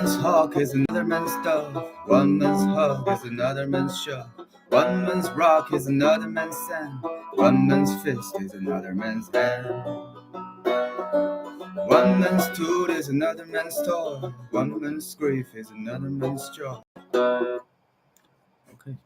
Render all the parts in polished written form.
man's hawk is another man's dove. One man's hug is another man's shove. One man's rock is another man's sand. One man's fist is another man's hand. One man's tool is another man's toy. One man's grief is another man's joy. Okay.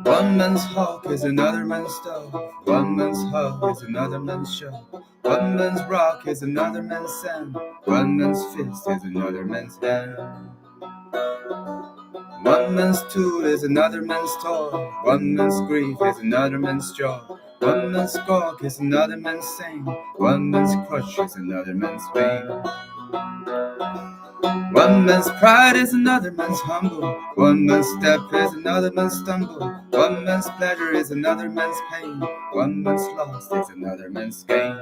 One man's hawk is another man's dove. One man's hug is another man's shove. One man's rock is another man's sand. One man's fist is another man's hand. One man's tool is another man's toy. One man's grief is another man's joy. One man's squawk is another man's sing. One man's crush is another man's pain. One man's pride is another man's humble. One man's step is another man's stumble. One man's pleasure is another man's pain. One man's loss is another man's gain.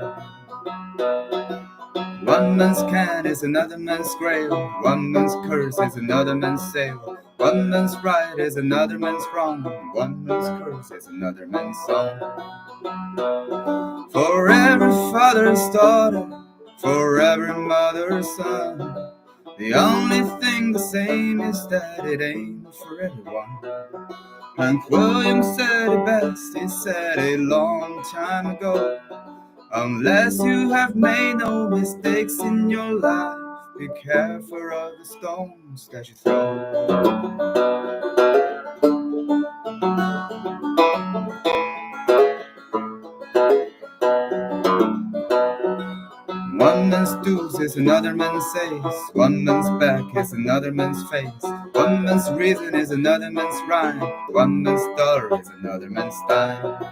One man's can is another man's grail. One man's curse is another man's sail. One man's right is another man's wrong. One man's curse is another man's song. For every father's daughter, for every mother's son, the only thing the same is that it ain't for everyone. Hank Williams said it best, he said a long time ago, unless you have made no mistakes in your life, be careful of the stones that you throw. One man's dues is another man's says. One man's back is another man's face. One man's reason is another man's rhyme. One man's dollar is another man's dime.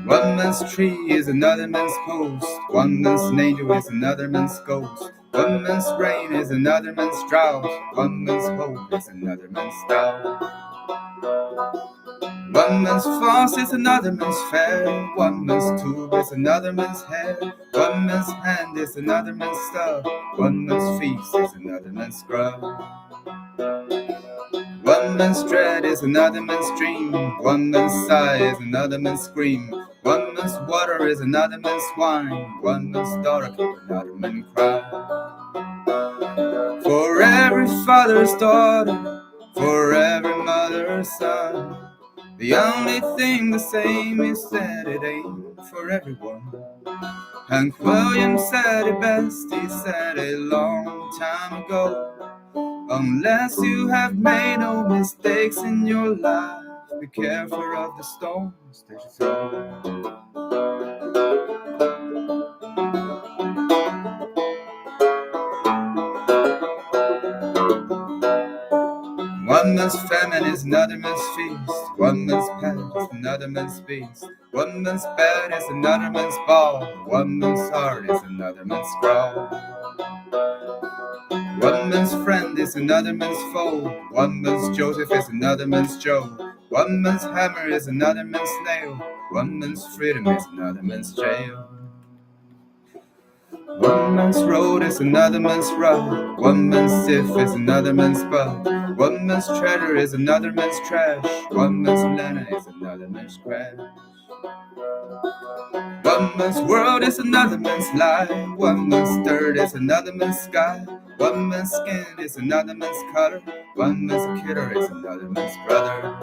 One man's tree is another man's post. One man's angel is another man's ghost. One man's rain is another man's drought. One man's hope is another man's doubt. One man's false is another man's fair. One man's tube is another man's hair. One man's hand is another man's stuff. One man's feast is another man's scrub. One man's dread is another man's dream. One man's sigh is another man's scream. One man's water is another man's wine. One man's daughter keep another man cry. For every father's daughter, for every mother's son, the only thing the same is that it ain't for everyone. Hank Williams said it best, he said a long time ago, unless you have made no mistakes in your life, be careful of the stones that you throw. One man's famine is another man's feast. One man's pet is another man's beast. One man's bed is another man's ball. One man's heart is another man's scrawl. One man's friend is another man's foe. One man's Joseph is another man's Joe. One man's hammer is another man's nail. One man's freedom is another man's jail. One man's road is another man's road. One man's sieve is another man's bug. One man's treasure is another man's trash. One man's linen is another man's crash. One man's world is another man's lie. One man's dirt is another man's sky. One man's skin is another man's color. One man's kidder is another man's brother.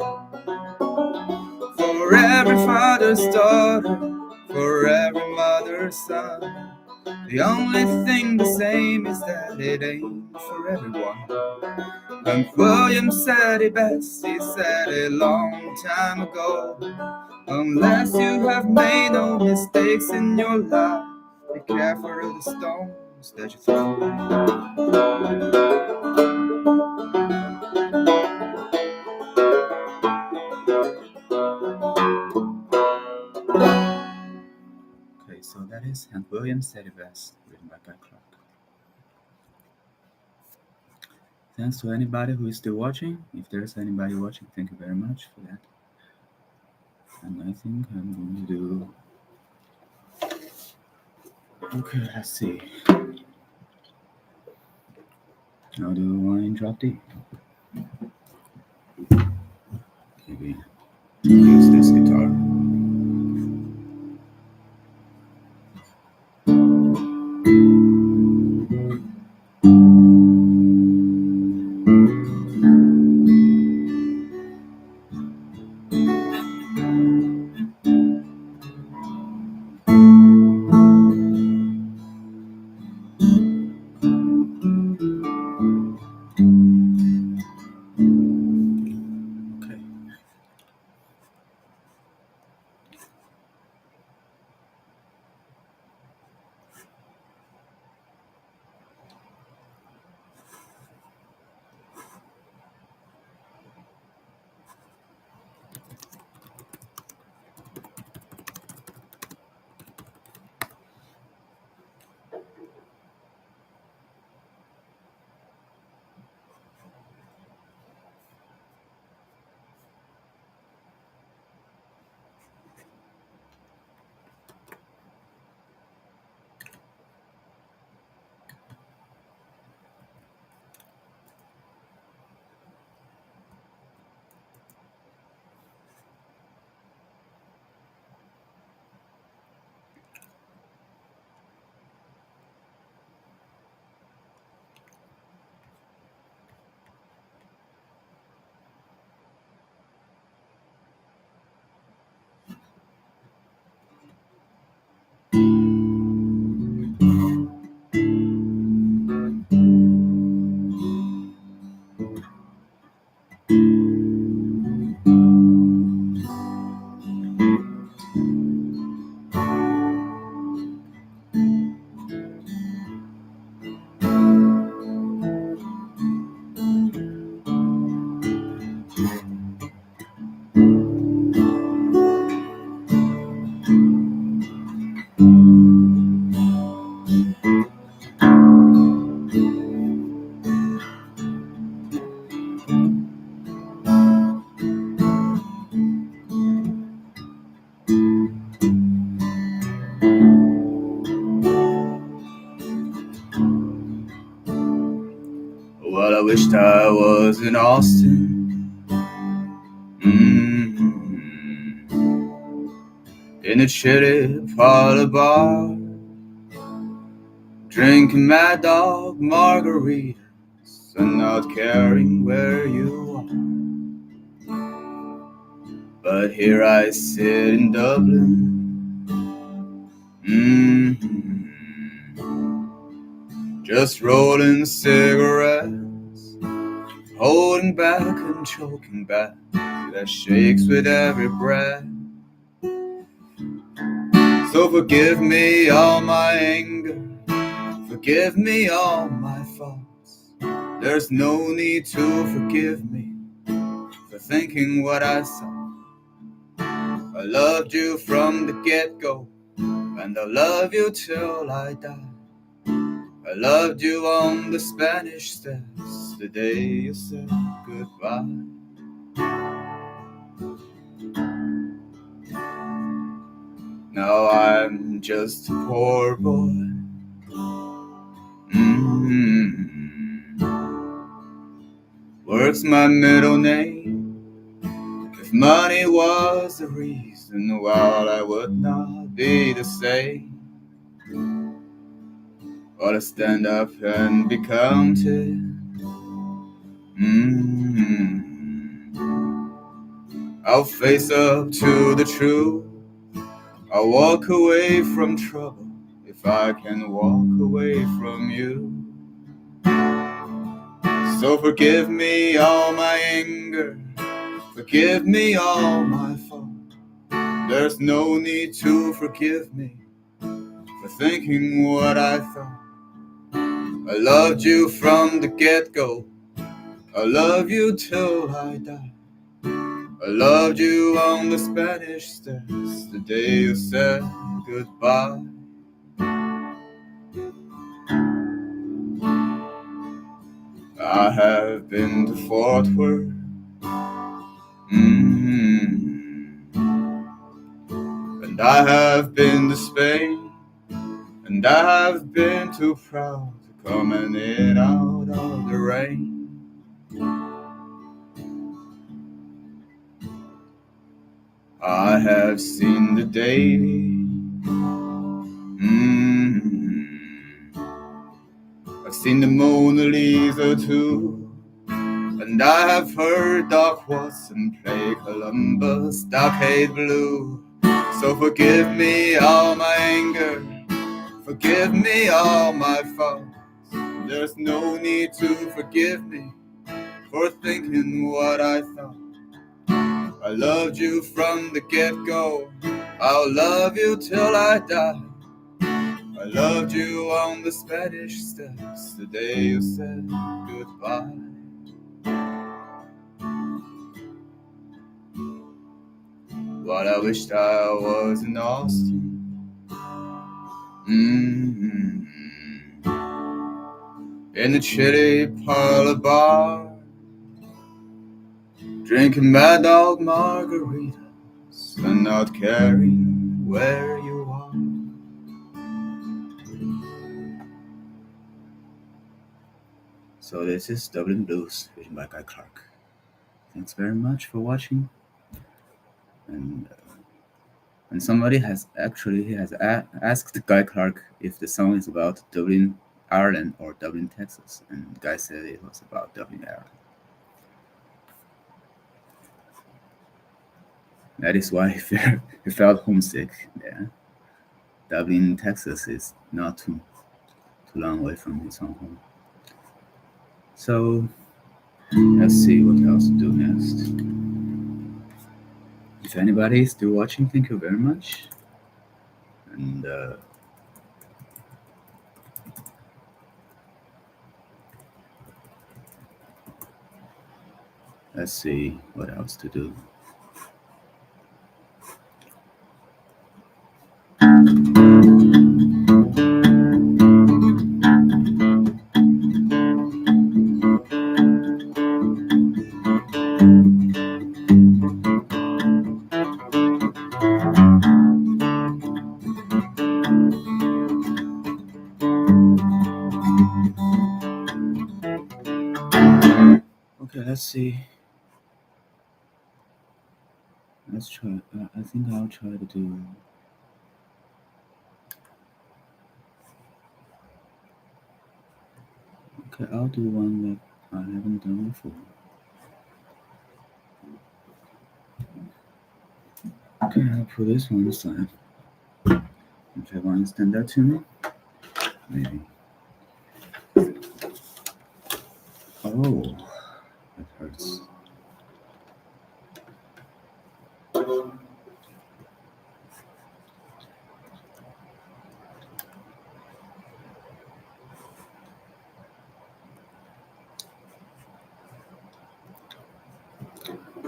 For every father's daughter, for every mother's son, the only thing the same is that it ain't for everyone. Hank Williams said it best, he said a long time ago, unless you have made no mistakes in your life, be careful of the stones that you throw. Okay, so that is Hank Williams said it best, written by Guy Clark. Thanks to anybody who is still watching. If there's anybody watching, thank you very much for that. And I think I'm going to do Okay, let's see. How do I drop D? Maybe use this guitar. Okay. Well, I wished I was in Austin, in a shitty parlor bar, drinking Mad Dog margaritas and not caring where you are. But here I sit in Dublin, just rolling cigarettes, holding back and choking back that shakes with every breath. So forgive me all my anger, forgive me all my faults. There's no need to forgive me for thinking what I saw. I loved you from the get-go, and I'll love you till I die. I loved you on the Spanish Steps the day you said goodbye. Now I'm just a poor boy, work's my middle name. If money was the reason, well, I would not be the same. But I stand up and be counted. I'll face up to the truth. I'll walk away from trouble if I can walk away from you. So forgive me all my anger, forgive me all my fault. There's no need to forgive me for thinking what I thought. I loved you from the get-go, I love you till I die. I loved you on the Spanish Steps the day you said goodbye. I have been to Fort Worth, and I have been to Spain, and I've been too proud to come in out of the rain. I have seen the Davy. I've seen the Mona Lisa too. And I have heard Doc Watson play Columbus Stockade Blue. So forgive me all my anger, forgive me all my faults. There's no need to forgive me for thinking what I thought. I loved you from the get-go, I'll love you till I die. I loved you on the Spanish Steps the day you said goodbye. But I wished I was in Austin. In the chilly parlor bar, drinking Mad Dog margaritas and not caring where you are. So this is Dublin Blues written by Guy Clark. Thanks very much for watching. And somebody has asked Guy Clark if the song is about Dublin, Ireland or Dublin, Texas, and Guy said it was about Dublin, Ireland. That is why he felt homesick. Yeah, Dublin, Texas is not too long away from his home. So let's see what else to do next. If anybody is still watching, thank you very much. And let's see what else to do. Okay, let's see. Let's try. I think I'll try to do. Okay, I'll do one that I haven't done before. Okay, I'll put this one aside. If you want to stand that to me, maybe. Oh, that hurts.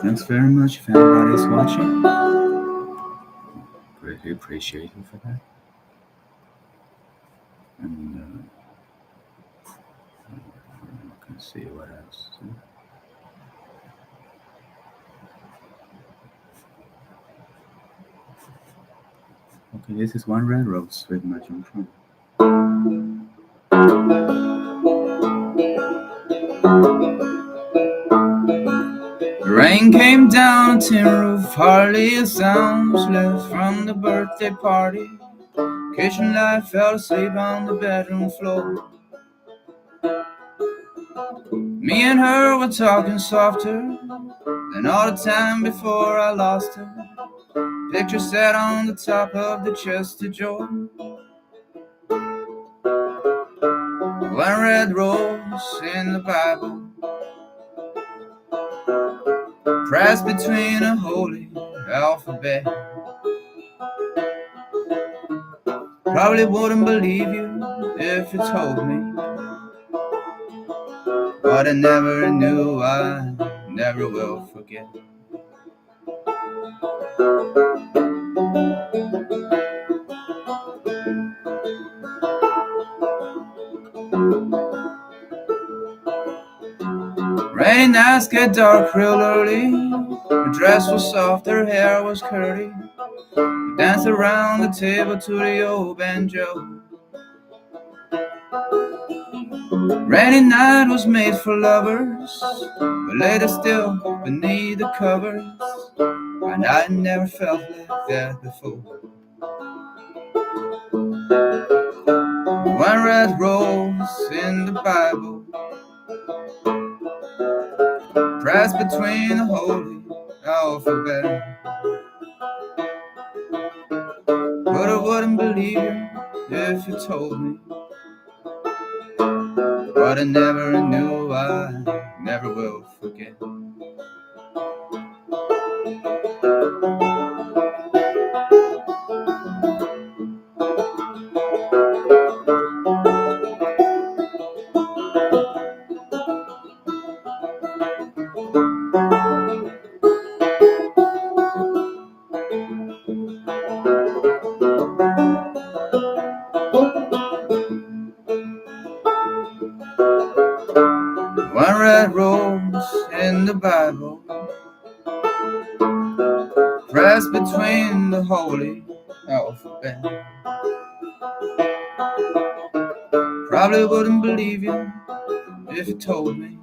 Thanks very much if anybody is watching. Greatly appreciate you for that. And I can see what else. Okay, this is One Red Rose with my John Trump. The rain came down a tin roof, hardly a sound was left from the birthday party. Kitchen light fell asleep on the bedroom floor. Me and her were talking softer than all the time before I lost her. Picture sat on the top of the chest of drawer. One red rose in the Bible, pressed between a holy alphabet. Probably wouldn't believe you if you told me, but I never knew, I never will forget. Rainy nights get dark real early. Her dress was soft, her hair was curly. We danced around the table to the old banjo. Rainy night was made for lovers, but later still beneath the covers, and I never felt like that before. One red rose in the Bible, pressed between the holy alphabet, but I wouldn't believe you if you told me what I never knew, I never will forget. One red rose in the Bible, pressed between the holy alphabet. Probably wouldn't believe you if you told me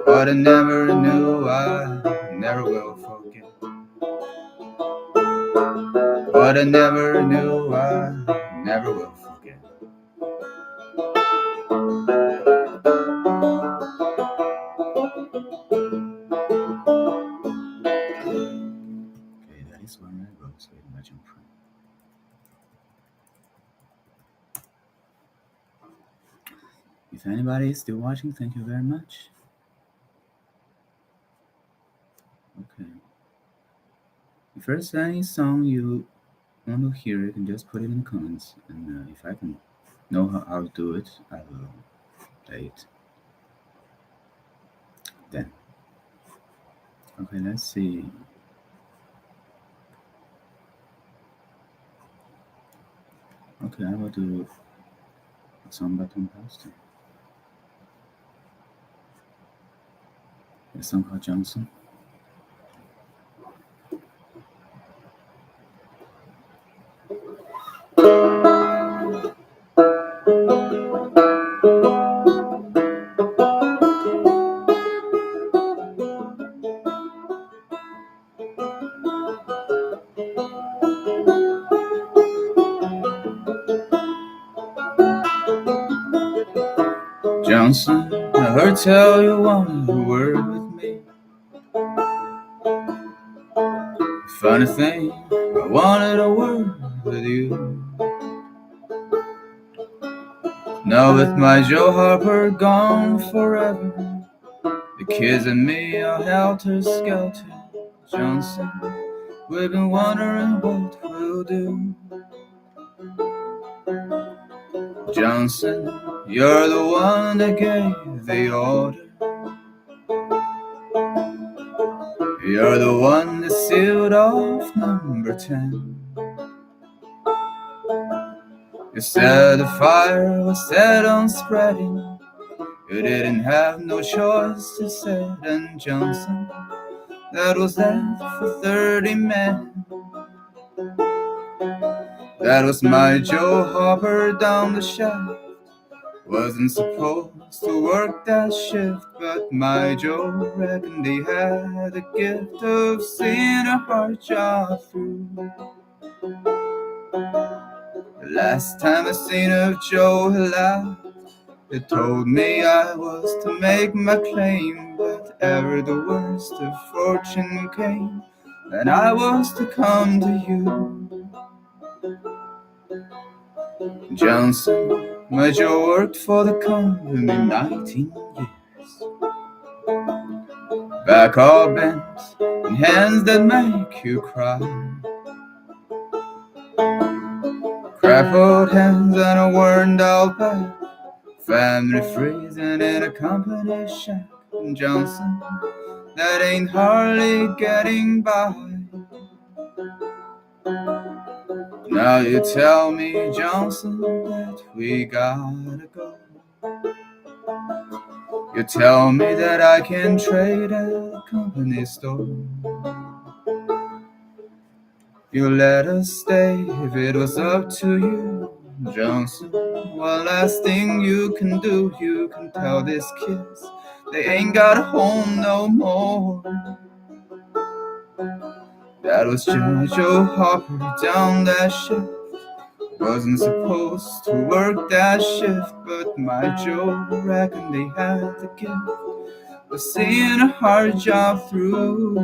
what I never knew, I never will forget. What I never knew, I never will forget. Okay, that is One Red Rose with Imagine Prine. If anybody is still watching, thank you very much. Okay. If there's any song you want to hear, you can just put it in the comments, and if I can know how to do it, I will play it then. Okay, let's see. Okay, I will do a song by Paxton. A song called Johnson. Johnson, I heard tell you wanted a word with me. Funny thing, I wanted a word with you. Now with my Joe Harper gone forever, the kids and me are helter-skelter. Johnson, we've been wondering what we'll do. Johnson, you're the one that gave the order. You're the one that sealed off number 10. You said the fire was set on spreading. You didn't have no choice to set. And Johnson, that was that for 30 men. That was my Joe Hopper down the shaft. Wasn't supposed to work that shift, but my Joe reckoned he had the gift of seeing a hard job through. The last time I seen of Joe, he laughed. He told me I was to make my claim, but ever the worst of fortune came, and I was to come to you. Johnson, my Joe worked for the company 19 years. Back all bent and hands that make you cry. Crippled hands and a worn out back. Family freezing in a company shack. And Johnson, that ain't hardly getting by. Now you tell me, Johnson, that we gotta go. You tell me that I can trade at the company store. You let us stay if it was up to you. Johnson, one last thing you can do, you can tell these kids they ain't got a home no more. That was Joe Hopper down that shift. Wasn't supposed to work that shift, but my Joe reckoned they had the gift of seeing a hard job through.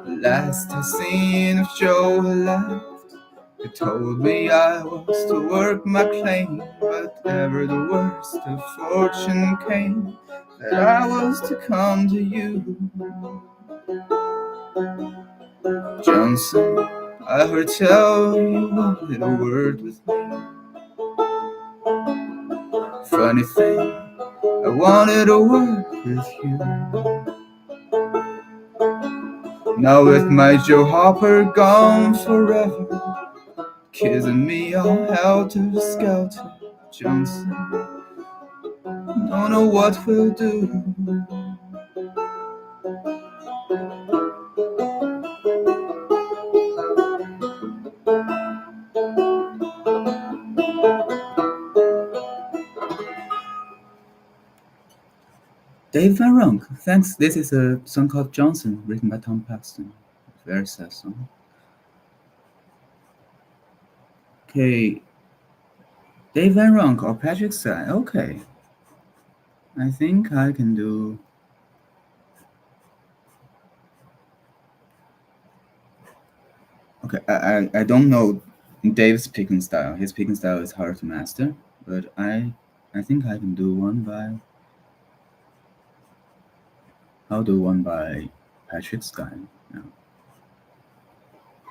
Last I seen of Joe had left, he told me I was to work my claim, but ever the worst of fortune came, that I was to come to you. Johnson, I heard tell you wanted a word with me. Funny thing, I wanted a word with you. Now with my Joe Hopper gone forever, kissing me all helter-skelter, Johnson, don't know what we'll do. Dave Van Ronk, thanks. This is a song called Johnson, written by Tom Paxton. Very sad song. Okay, Dave Van Ronk or Patrick Stein. Okay, I think I can do. Okay, I don't know Dave's picking style. His picking style is hard to master, but I think I can do one by. I'll do one by Patrick Stein. Now.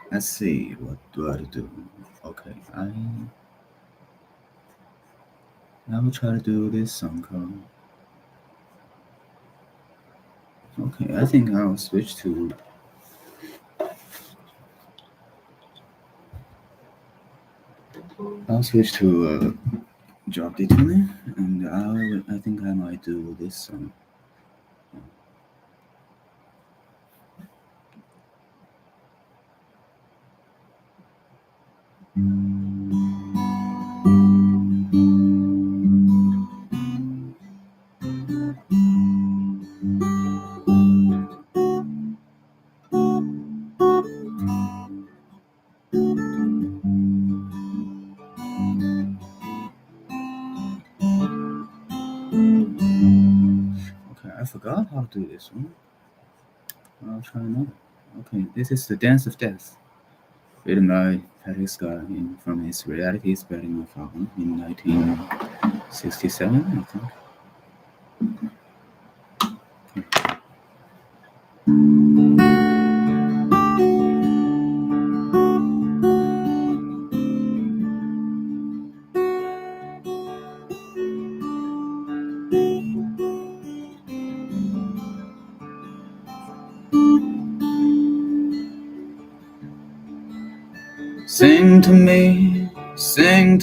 Let's see, what do I do? Okay, I will try to do this song called. Okay, I think I'll switch to. I'll switch to drop D tuning, and I think I might do this song. I forgot how to do this one. I'll try another. Okay, this is The Dance of Death, written by Patrick Scott from his Reality is Better Than album in 1967, I think. Sing to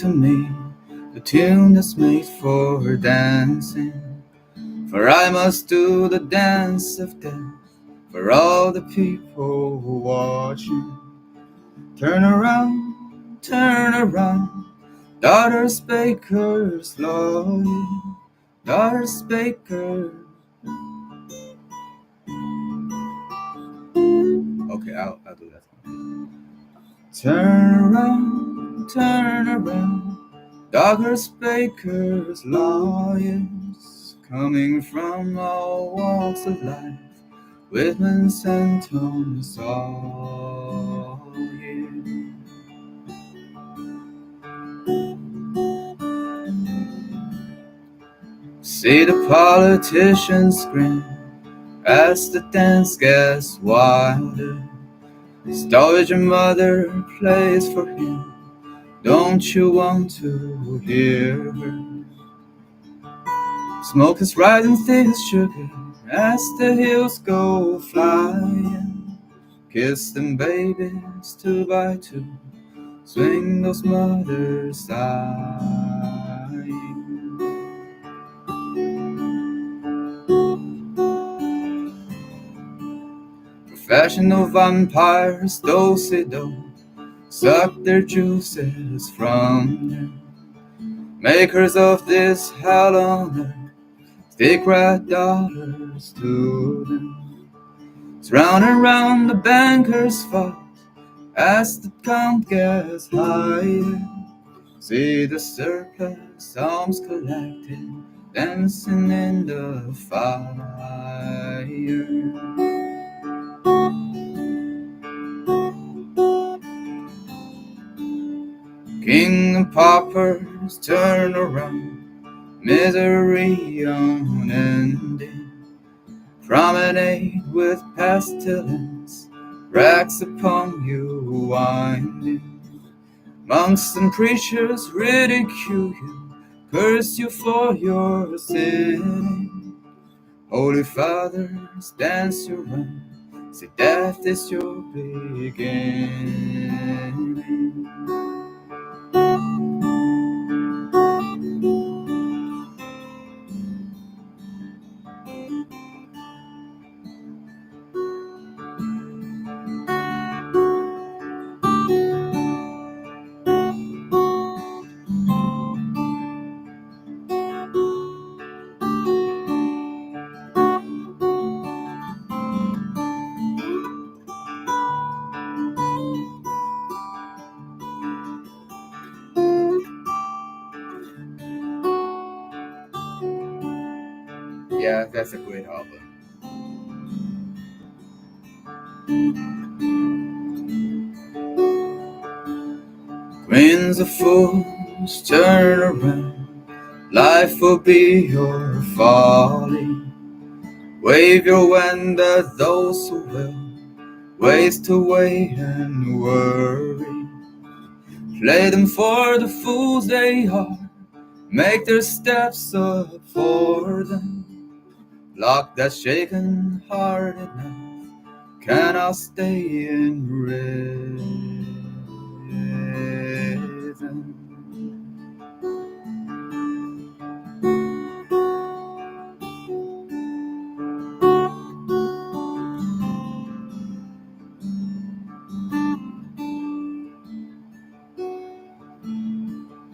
me, the tune that's made for dancing. For I must do the dance of death for all the people watching. Turn around, daughters bakers, loyal, daughters bakers. Okay, I'll do that one. Turn around, daughters bakers, lawyers, coming from all walks of life, Whitman, St. Thomas, all here. See the politicians grin as the dance gets wilder. Storage your mother plays for him. Don't you want to hear her? Smoke is rising thick as sugar as the hills go flying. Kiss them babies 2 by 2. Swing those mothers sighing. Professional vampires, do-si-do, suck their juices from them. Makers of this hell on earth, stick rat daughters to them. Round and round the bankers fought as the count gets higher. See the surplus arms collected, dancing in the fire. King and paupers turn around, misery unending. Promenade with pestilence, racks upon you winding. Monks and preachers ridicule you, curse you for your sinning. Holy fathers dance you round, say death is your beginning. Yeah, that's a great album. Queens of fools turn around, life will be your folly. Wave your wand at those who will waste away and worry. Play them for the fools they are, make their steps up for them. Lock that shaken heart at night, cannot stay in rhythm.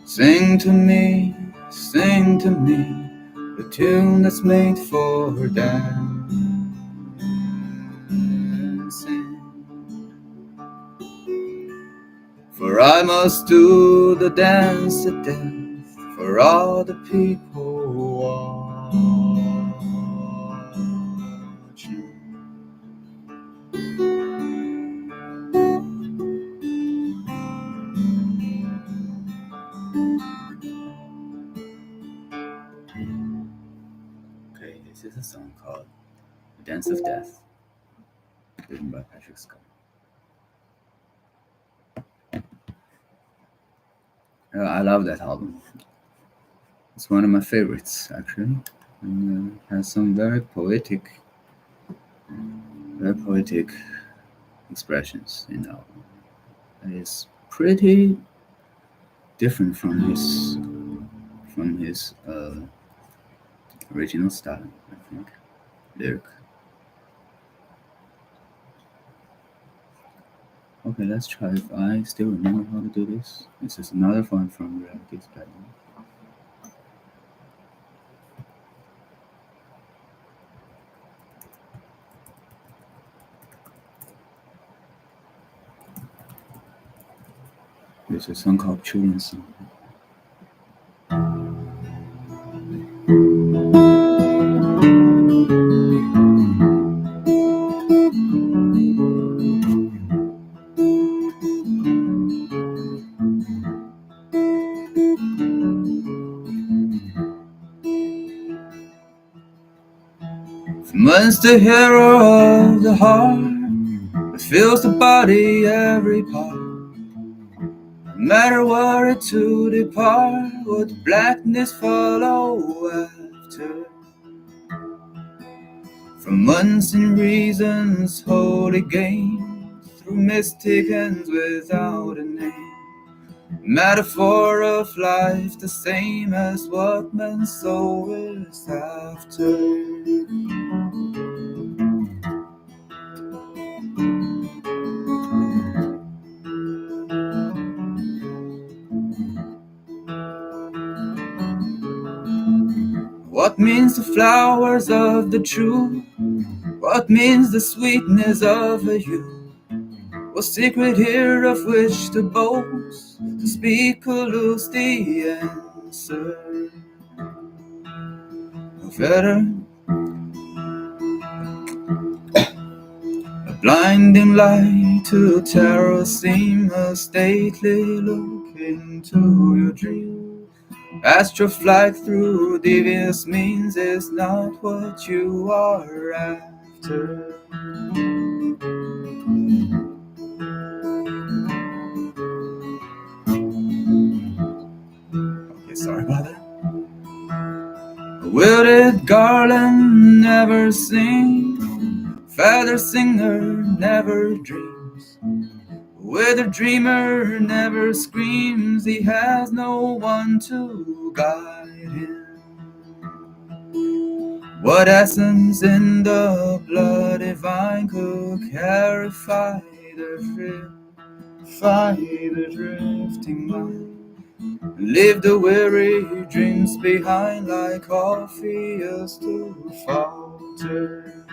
Sing to me, the tune that's made for dancing. For I must do the dance to death for all the people watching. Okay, this is a song called The Dance of Death, written by Patrick Scott. I love that album. It's one of my favorites, actually, and has some very poetic expressions in the album. It's pretty different from his original style, I think, lyric. Okay, let's try if I still remember how to do this. This is another one from Reality's Pattern. There's a song called Children's Song. Once the hero of the heart that fills the body every part. No matter where to depart, would blackness follow after? From unseen reasons, holy gain, through mystic ends without a name. Metaphor of life, the same as what man's soul is after. means the flowers of the truth? What means the sweetness of a youth? What secret here of which to boast? To speak or lose the answer. Better a blinding light to terror seem a stately look into your dream. Astral flight through devious means is not what you are after. Okay, sorry about that. A wilted garland never sings, feather singer never dreams. Where the dreamer never screams, he has no one to guide him. What essence in the bloody vine could clarify the drifting mind? Leave the weary dreams behind like Orpheus to falter.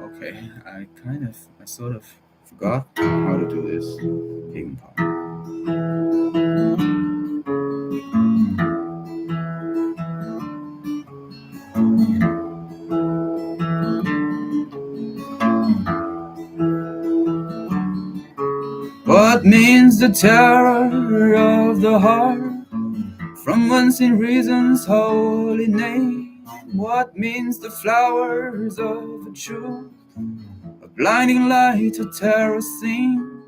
Okay, I sort of forgot how to do this picking part. What means the terror of the heart? From whence in reason's holy name? What means the flowers of the truth? A blinding light to terror seems.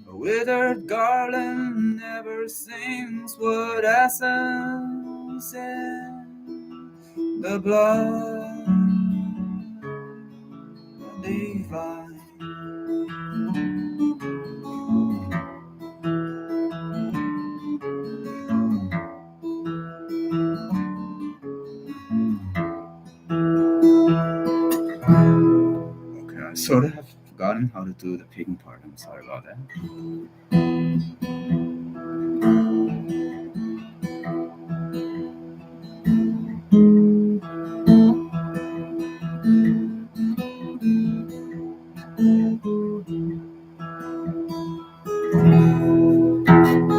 A withered garland never sings. What essence in the blood divine? Okay, I sort of have forgotten how to do the picking part. I'm sorry about that.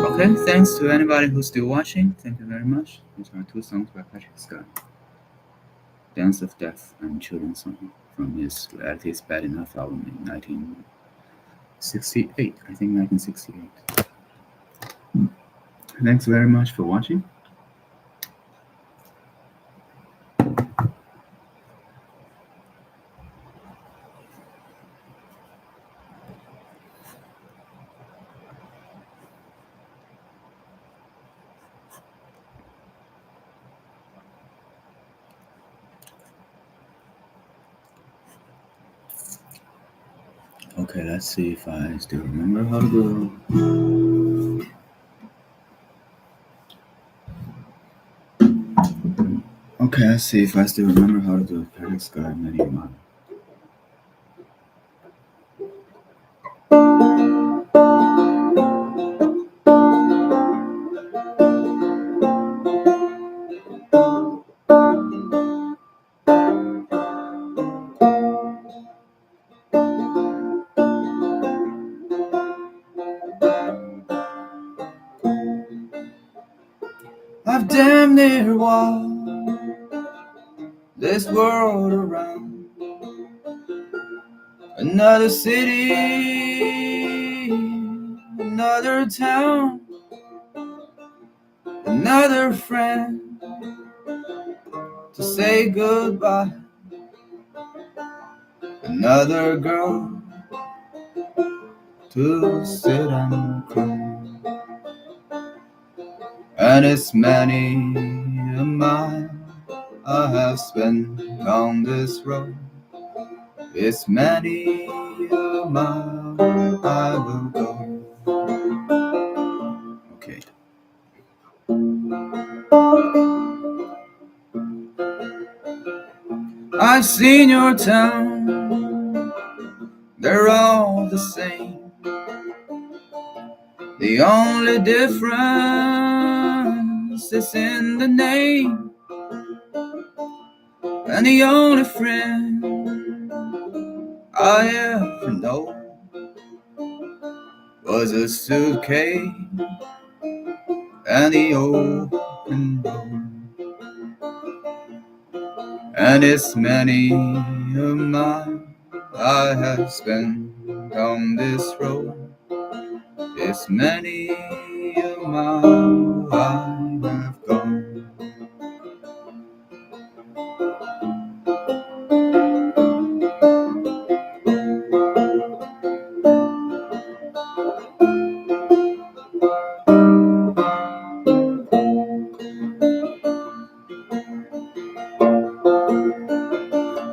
Okay, thanks to anybody who's still watching. Thank you very much. These are two songs by Patrick Scott. Dance of Death and Children's Song from his Reality is Bad Enough album in 1968. I think 1968. Thanks very much for watching. Okay, let's see if I still remember how to do. Okay, let's see if I still remember how to do Patrick Scott Many Mile. I've damn near walked this world around. Another city, another town, another friend to say goodbye, another girl to sit and cry. And it's many a mile I have spent on this road. It's many a mile I will go. Okay. I've seen your town, they're all the same. The only difference is in the name, and the only friend I ever know was a suitcase and the open door. And it's many a mile I have spent on this road. It's many a mile I have gone.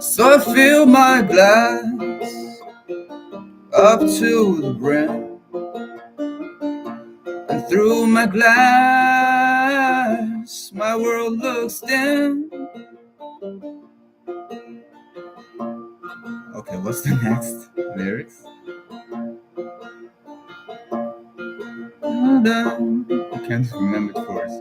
So I fill my glass up to the brim, and through my glass my world looks dim. Okay, what's the next lyrics? I can't remember the chorus.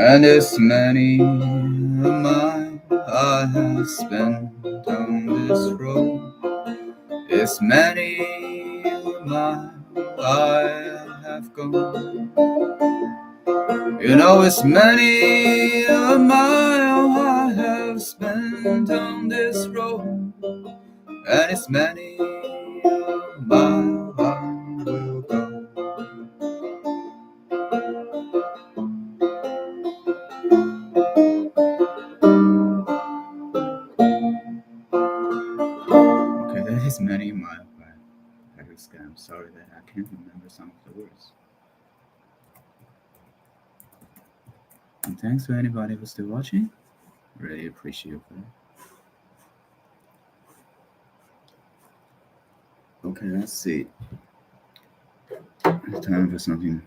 And it's many a mile I have spent on this road. It's many a mile I have gone. You know, it's many a mile I have spent on this road, and it's many a mile I will go. Okay, that is many a mile by Patrick Scott. I'm sorry that I can't remember some of the words. And thanks to anybody who's still watching. Really appreciate that. Okay, let's see. It's time for something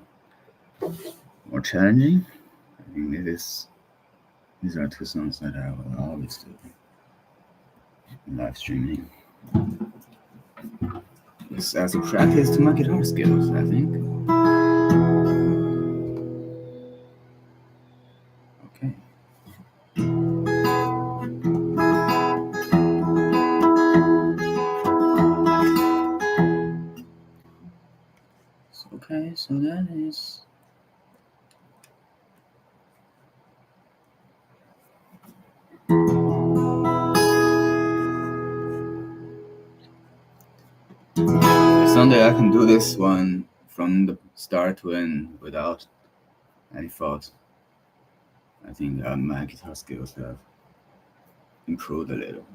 more challenging. I think these are two songs that I will always do live streaming. It's as a practice to my guitar skills, I think. Okay. Okay, so that is someday I can do this one from the start to end without any fault. I think my guitar skills have improved a little.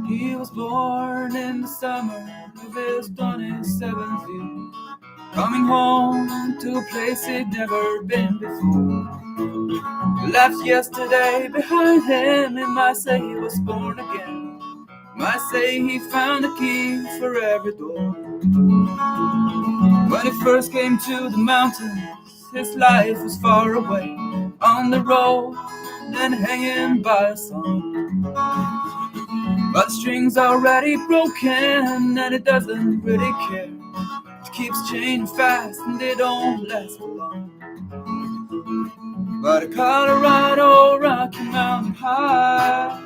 He was born in the summer of his 27th year, coming home to a place he'd never been before. He left yesterday behind him. It might say he was born again, might say he found a key for every door. When he first came to the mountains, his life was far away, on the road and hanging by a song. But the string's already broken and it doesn't really care. It keeps chaining fast and they don't last for long. But a Colorado Rocky Mountain high,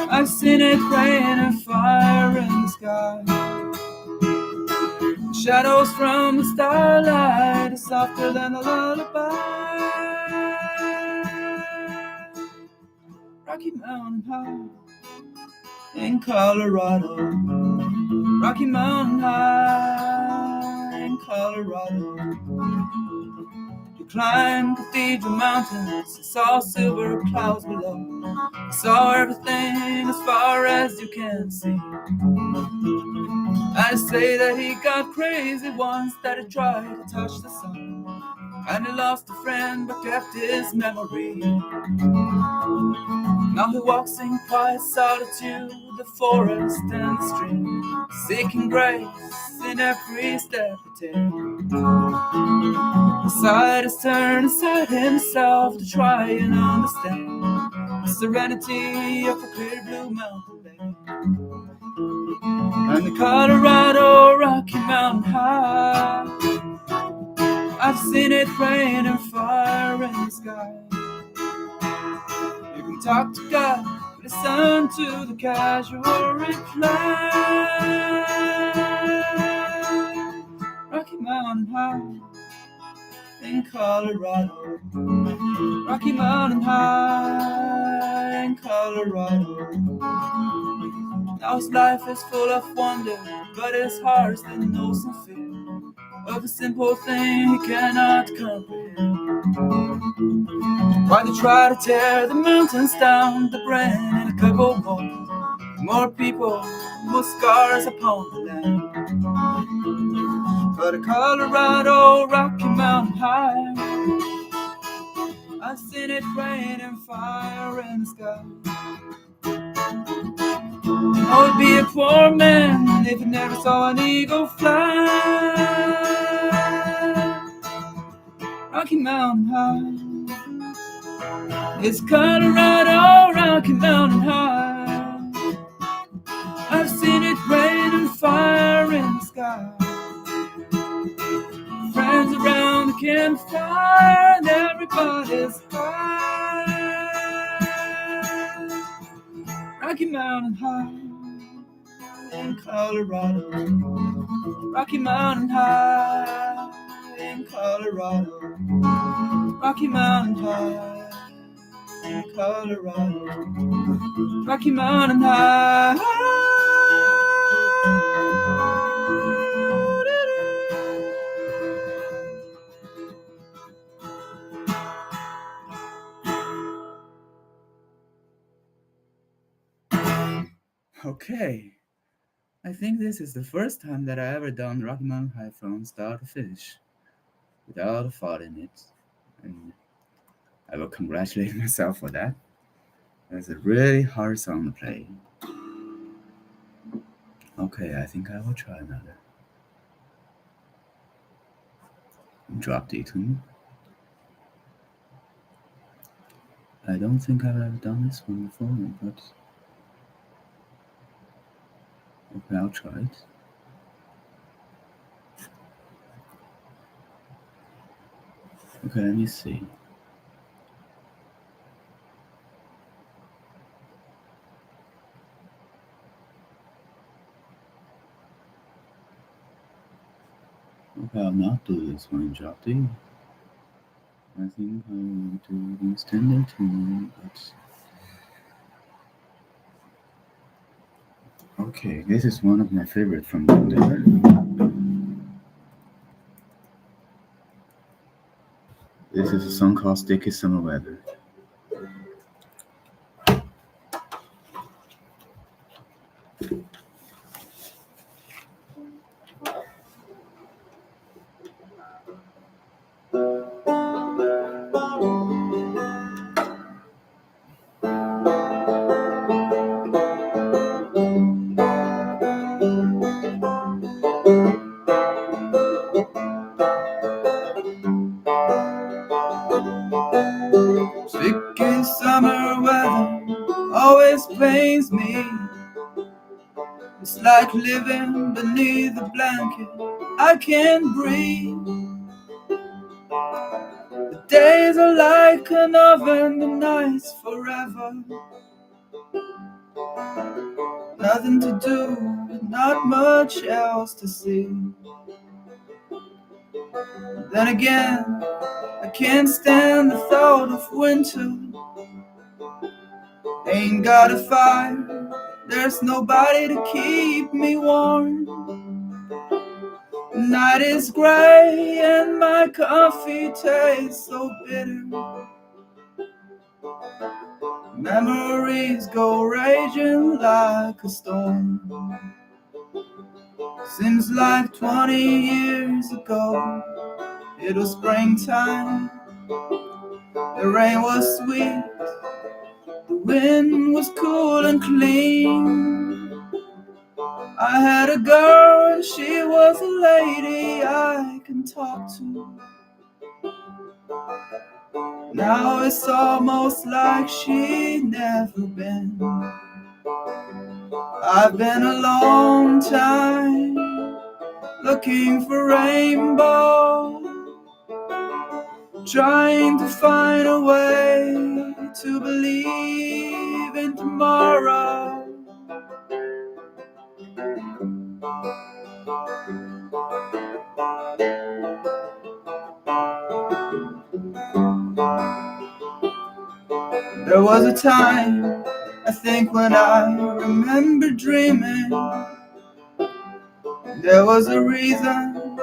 I've seen it rain and fire in the sky. The shadows from the starlight are softer than a lullaby. Rocky Mountain high in Colorado, Rocky Mountain high in in Colorado. You climbed Cathedral Mountains, you saw silver clouds below. You saw everything as far as you can see. I say that he got crazy once, that he tried to touch the sun, and he lost a friend but kept his memory. Now he walks in quiet solitude, the forest and the stream, seeking grace in every step he takes. Aside is turned inside himself to try and understand the serenity of a clear blue mountain lake. And the Colorado Rocky Mountain High, I've seen it rain and fire in the sky. You can talk to God, listen to the casual reply. Rocky Mountain High in Colorado. Rocky Mountain High in Colorado. Now his life is full of wonder, but his heart still knows some fear of a simple thing he cannot comprehend. Why they try to tear the mountains down, the brand and a couple more people, more scars upon the land. But a Colorado Rocky Mountain High, I've seen it rain and fire in the sky. I would be a poor man if I never saw an eagle fly. Rocky Mountain High, it's Colorado Rocky Mountain High. I've seen it rain and fire in the sky. Friends around the campfire and everybody's high. Rocky Mountain High in Colorado. Rocky Mountain High in Colorado. Rocky Mountain High in Colorado. Rocky Mountain High. Okay, I think this is the first time that I ever done Rocky Mountain High from start to finish without a thought in it, and I will congratulate myself for that. It's a really hard song to play. Okay, I think I will try another. Drop D tune. I don't think I've ever done this one before, but okay, I'll try it. Okay, let me see. Okay, I'll not do this one in drop D. I think I will do the standard tune, but okay, this is one of my favorites from Dublin. This is a song called Sticky Summer Weather. Sticky summer weather always pains me. It's like living beneath a blanket I can't breathe. The days are like an oven, the nights forever. Nothing to do, not much else to see. Then again, I can't stand the thought of winter. Ain't got a fire, there's nobody to keep me warm. night is gray and my coffee tastes so bitter. Memories go raging like a storm. Seems like 20 years ago, it was springtime. The rain was sweet, the wind was cool and clean. I had a girl, she was a lady I can talk to. Now it's almost like she'd never been. I've been a long time looking for rainbows, trying to find a way to believe in tomorrow. There was a time, I think, when I remember dreaming. There was a reason,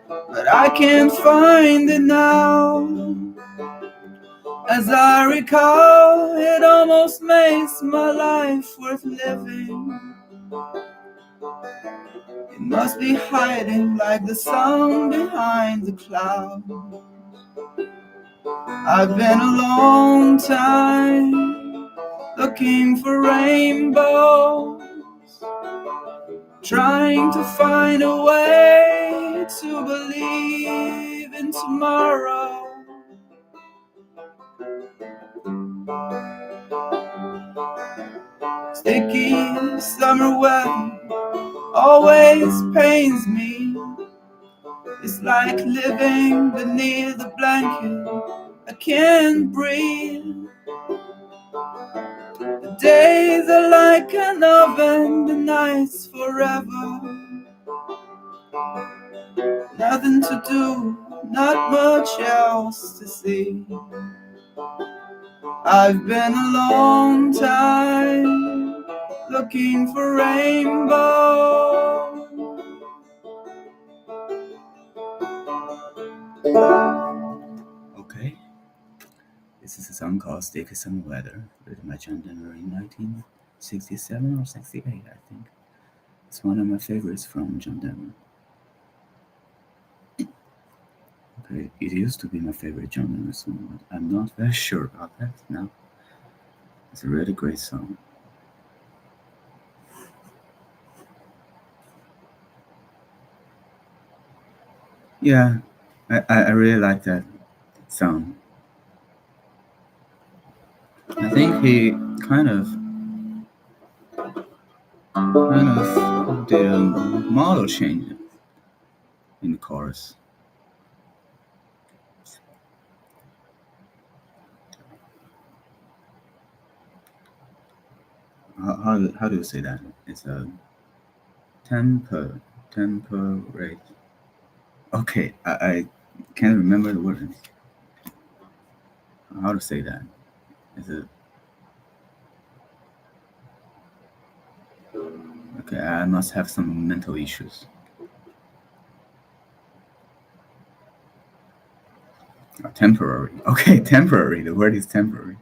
but I can't find it now. As I recall, it almost makes my life worth living. It must be hiding like the sun behind the cloud. I've been a long time looking for rainbows, trying to find a way to believe in tomorrow. Sticky summer weather always pains me. It's like living beneath a blanket. I can't breathe. The days are like an oven, the nights forever. Nothing to do, not much else to see. I've been a long time looking for rainbow. Okay, this is a song called Sticky Summer Weather, written by John Denver in 1967 or 68, I think. It's one of my favorites from John Denver. Okay, it used to be my favorite John Denver song, but I'm not very sure about that now. It's a really great song. Yeah, I really like that song. I think he kind of did a model change in the chorus. How do you say that? It's a temperate. Okay, I can't remember the word. How to say that? Is it? Okay, I must have some mental issues. Temporary. Okay, temporary. The word is temporary.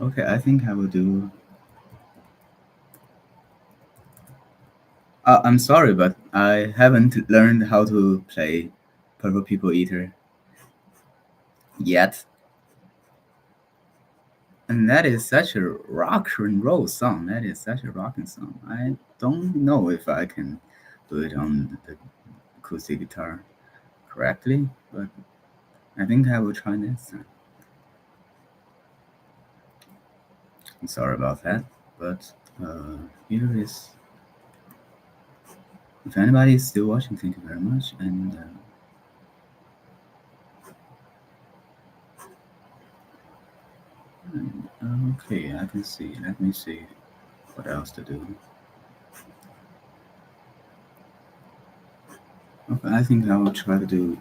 Okay, I think I will do. I'm sorry, but I haven't learned how to play Purple People Eater yet. And that is such a rock and roll song. That is such a rocking song. I don't know if I can do it on the acoustic guitar correctly, but I think I will try next time. I'm sorry about that, but here is. If anybody is still watching, thank you very much. And okay, I can see. Let me see what else to do. Okay, I think I will try to do.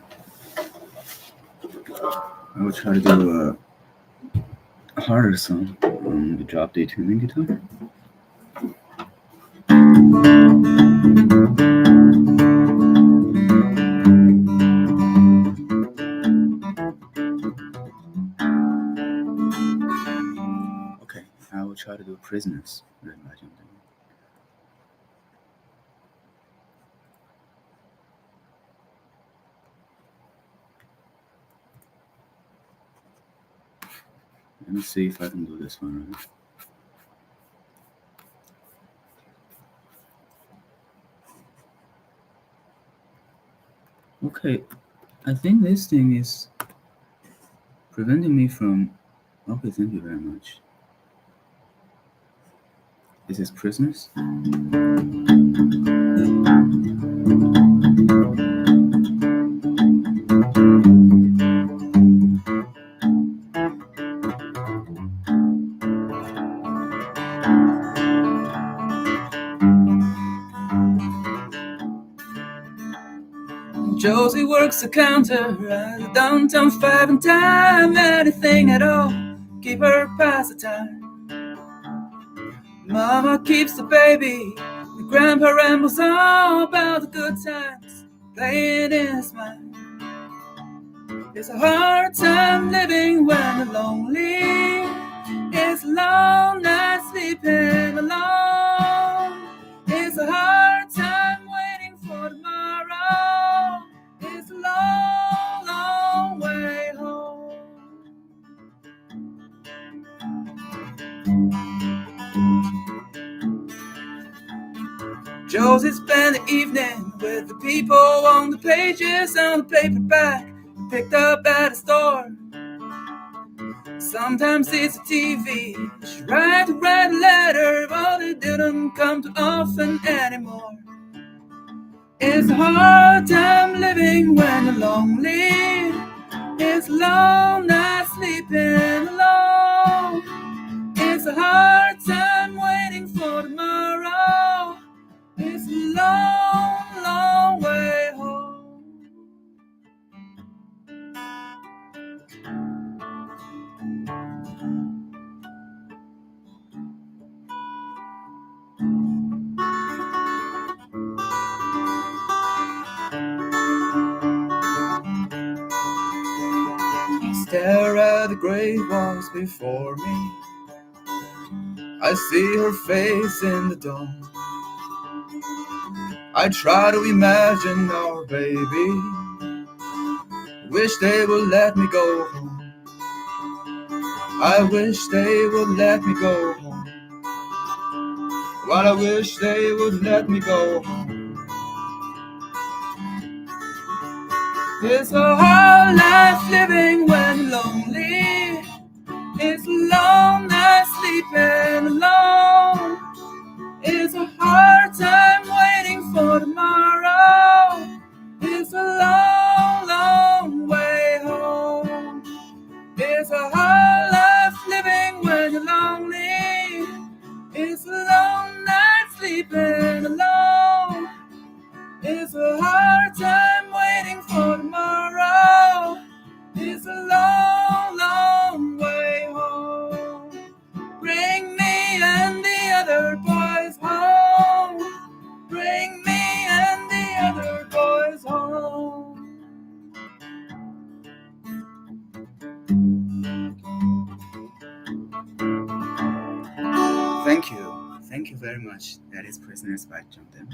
A harder song on the drop D tuning guitar. Okay, I will try to do Prisoners. Let me see if I can do this one right. Okay, I think this thing is preventing me from... Okay, thank you very much. This is Prisoners. Josie works the counter at the downtown 5 and time. Anything at all, keep her past the time. Mama keeps the baby, and Grandpa rambles all about the good times playing in his mind. It's a hard time living when you're lonely. It's a long night sleeping alone. It's a hard time waiting for tomorrow. It's a long, long way home. Josie spent the evening with the people on the pages on the paperback picked up at a store. Sometimes it's a TV. She write a letter, but it didn't come too often anymore. It's a hard time living when you're lonely. It's a long night sleeping alone. It's a hard time waiting for tomorrow. It's a long, long way home. Stare at the gray walls before me. I see her face in the dawn. I try to imagine our baby. Wish they would let me go home. I wish they would let me go home. Well, I wish they would let me go home. It's a hard life living when lonely. It's a long night sleeping alone. It's a hard time waiting for tomorrow. It's a long, long way home. It's a hard life living when you're lonely. It's a long night sleeping alone. It's a hard time waiting for tomorrow. It's a long, long way home. Bring me and the other boys home. Bring me and the other boys home. Thank you. Thank you very much. That is Prisoners by John Dem.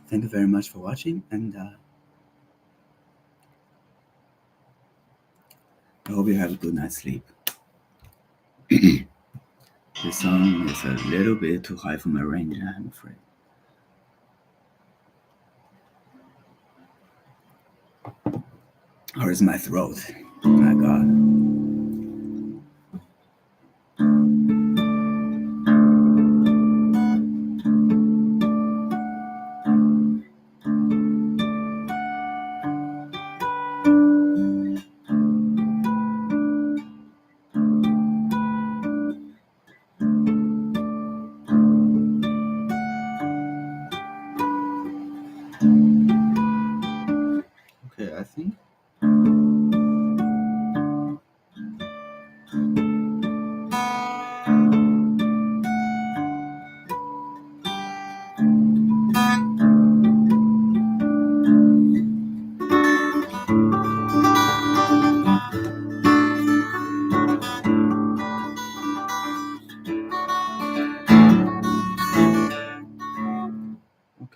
Thank you very much for watching, and I hope you have a good night's sleep. This song is a little bit too high for my range, I'm afraid. Or is my throat? Oh my God. Okay, I think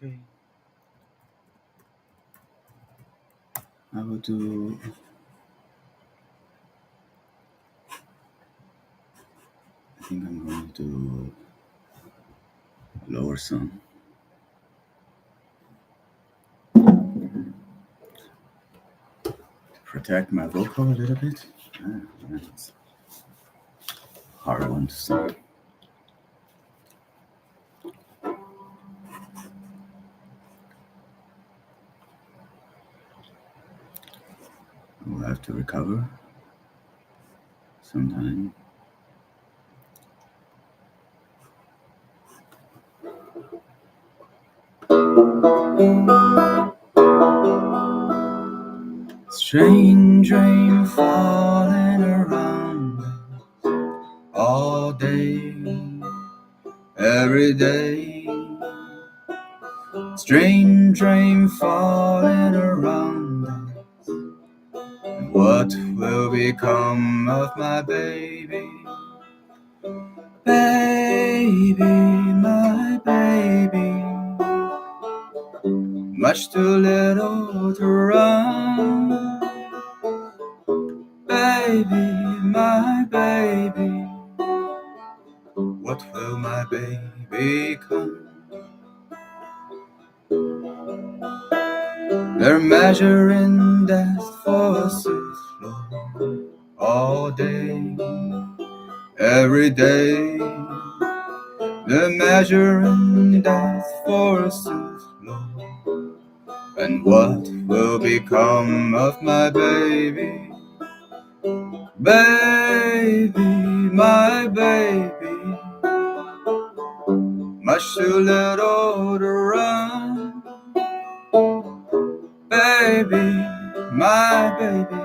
Okay. I will do. I think I'm going to do a lower song. To protect my vocal a little bit. It's a hard one to sing. We'll have to recover sometime. Strange rain falling around all day, every day. Strange rain falling around us. And what will become of my baby? Baby, my baby, much too little to run. Baby, my baby, what will my baby become? They're measuring death for a floor all day, every day. They're measuring death for a floor. And what will become of my baby? Baby, my baby, much too little to run. Baby, my baby,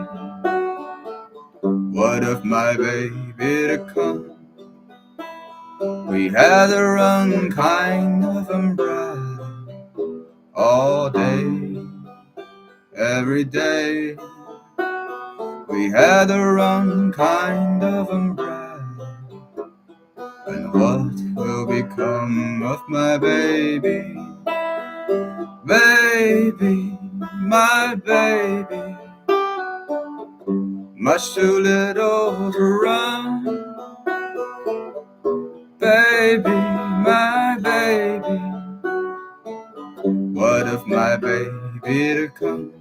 what of my baby to come? We had a run kind of umbrella all day, every day. We had a wrong kind of umbrella. And what will become of my baby? Baby, my baby, much too little to run. Baby, my baby, what of my baby to come?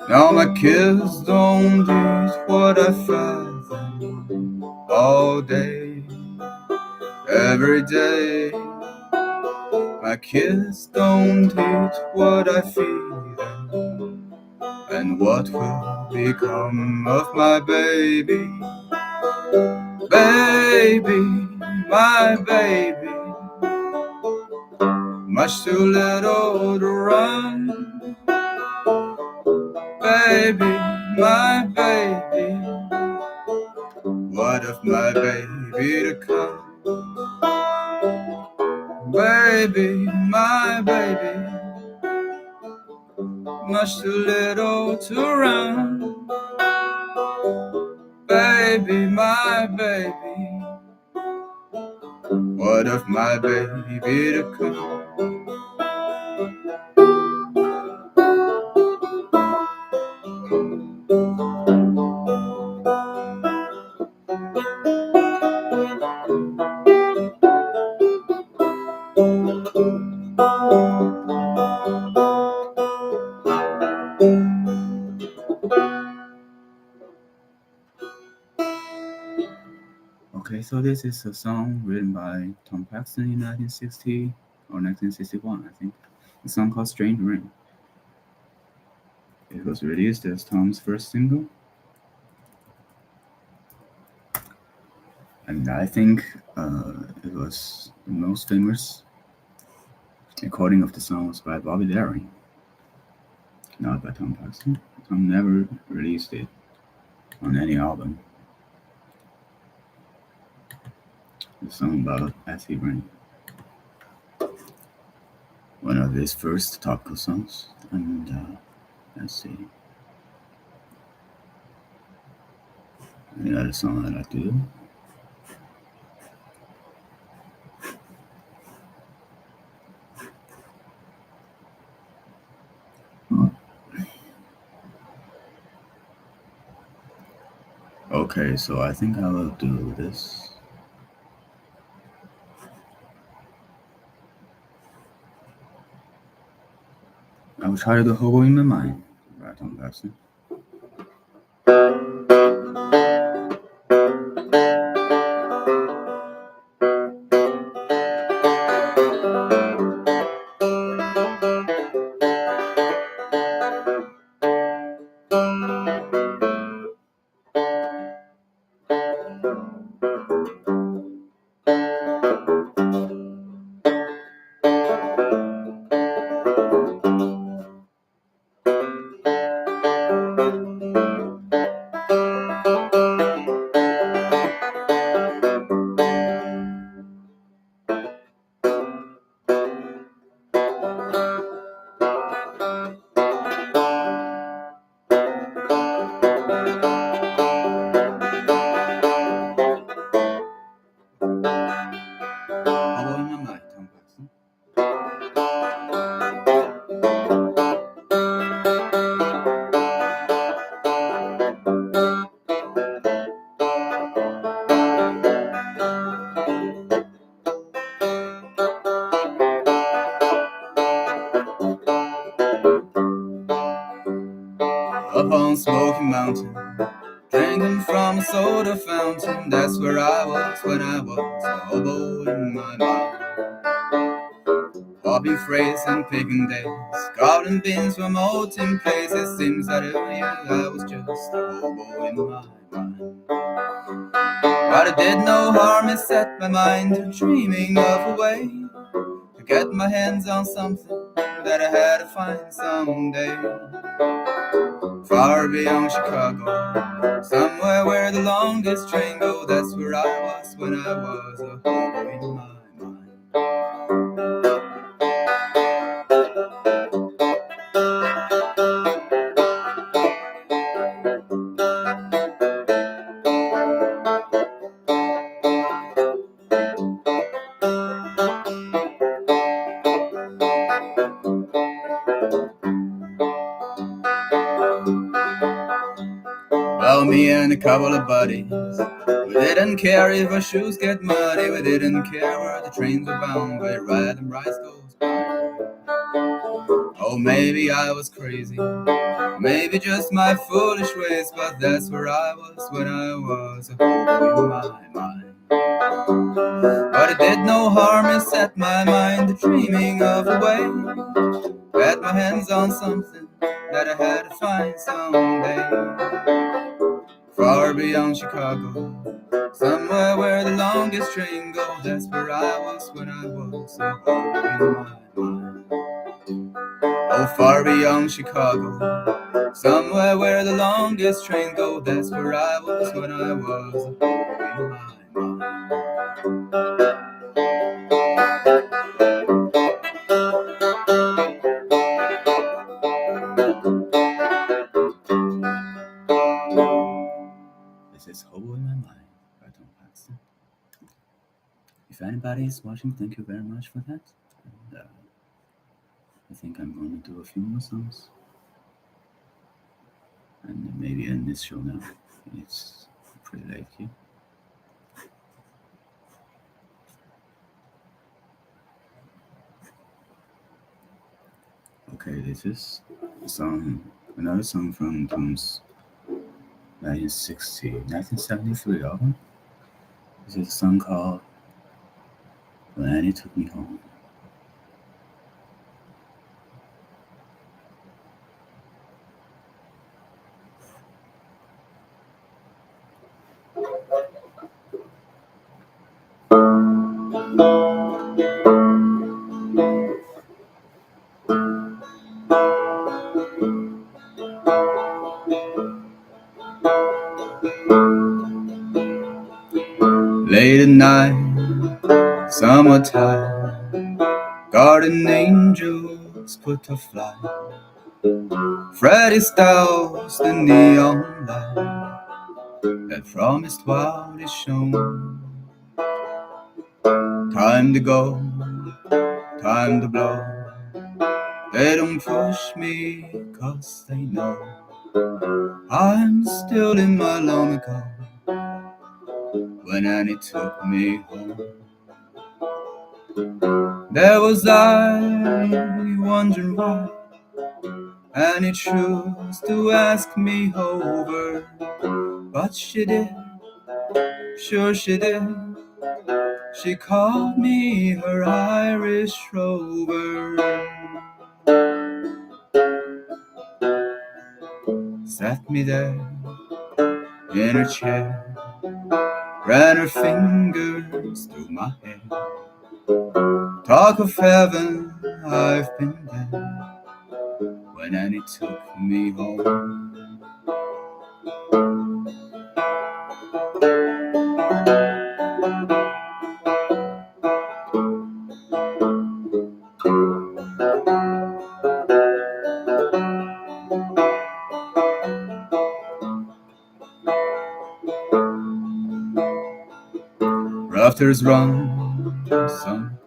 Now my kids don't eat what I fed them all day, every day. My kids don't eat what I feed them. And what will become of my baby? Baby, my baby, much too little to run. Baby, my baby, what of my baby to come? Baby, my baby, much too little to run. Baby, my baby, what of my baby to come? Okay, so this is a song written by Tom Paxton in 1960 or 1961, I think. A song called Strange Rain. It was released as Tom's first single. And I think it was the most famous recording of the song was by Bobby Darin, not by Tom Paxton. Tom never released it on any album. a song about acid rain. One of his first topical songs. And let's see. Any other song I like to do? Okay, so I think I will do this. I will try to do Hobo in my mind. Right on, Paxton. Hobo in my mind, Tom Paxton. Up on Smoky Mountain, drinking from a soda fountain. That's where I was when I was a hobo in my mind. Popping phrase and picking days, gobbling beans from molten places. Seems that every year I was just a hobo in my mind. But it did no harm, it set my mind to dreaming of a way to get my hands on something that I had to find someday. Far beyond Chicago, somewhere where the longest train goes. That's where I was when I was a hobo in my mind. Well, me and a couple of buddies, we didn't care if our shoes get muddy. We didn't care where the trains were bound. We ride them rice goes by. Oh, maybe I was crazy, maybe just my foolish ways, but that's where I was when I was a hobo in my mind. But it did no harm, it set my mind to dreaming of a way. Had my hands on something that I had to find someday. Far beyond Chicago, somewhere where the longest train goes. That's where I was when I was a hobo in my mind. Oh, far beyond Chicago, somewhere where the longest train goes. That's where I was when I was a hobo in my mind. This is Hobo in my mind by Tom Paxton. If anybody is watching, thank you very much for that. And, I think I'm going to do a few more songs. And maybe end this show now. It's pretty late here. Okay, this is a song, another song from Tom's 1973 album. This is a song called When Annie Took Me Home. Late at night, Summertime, garden angels put to flight. Freddy Styles, the neon light that promised while it shone. Time to go, time to blow. They don't push me 'cause they know I'm still in my long ago when Annie took me home. There was I wondering why Annie chose to ask me over, but she did, sure she did. She called me her Irish Rover. Sat me there in her chair, ran her fingers through my hair. Talk of heaven, I've been there when Annie took me home. Rafters run, son.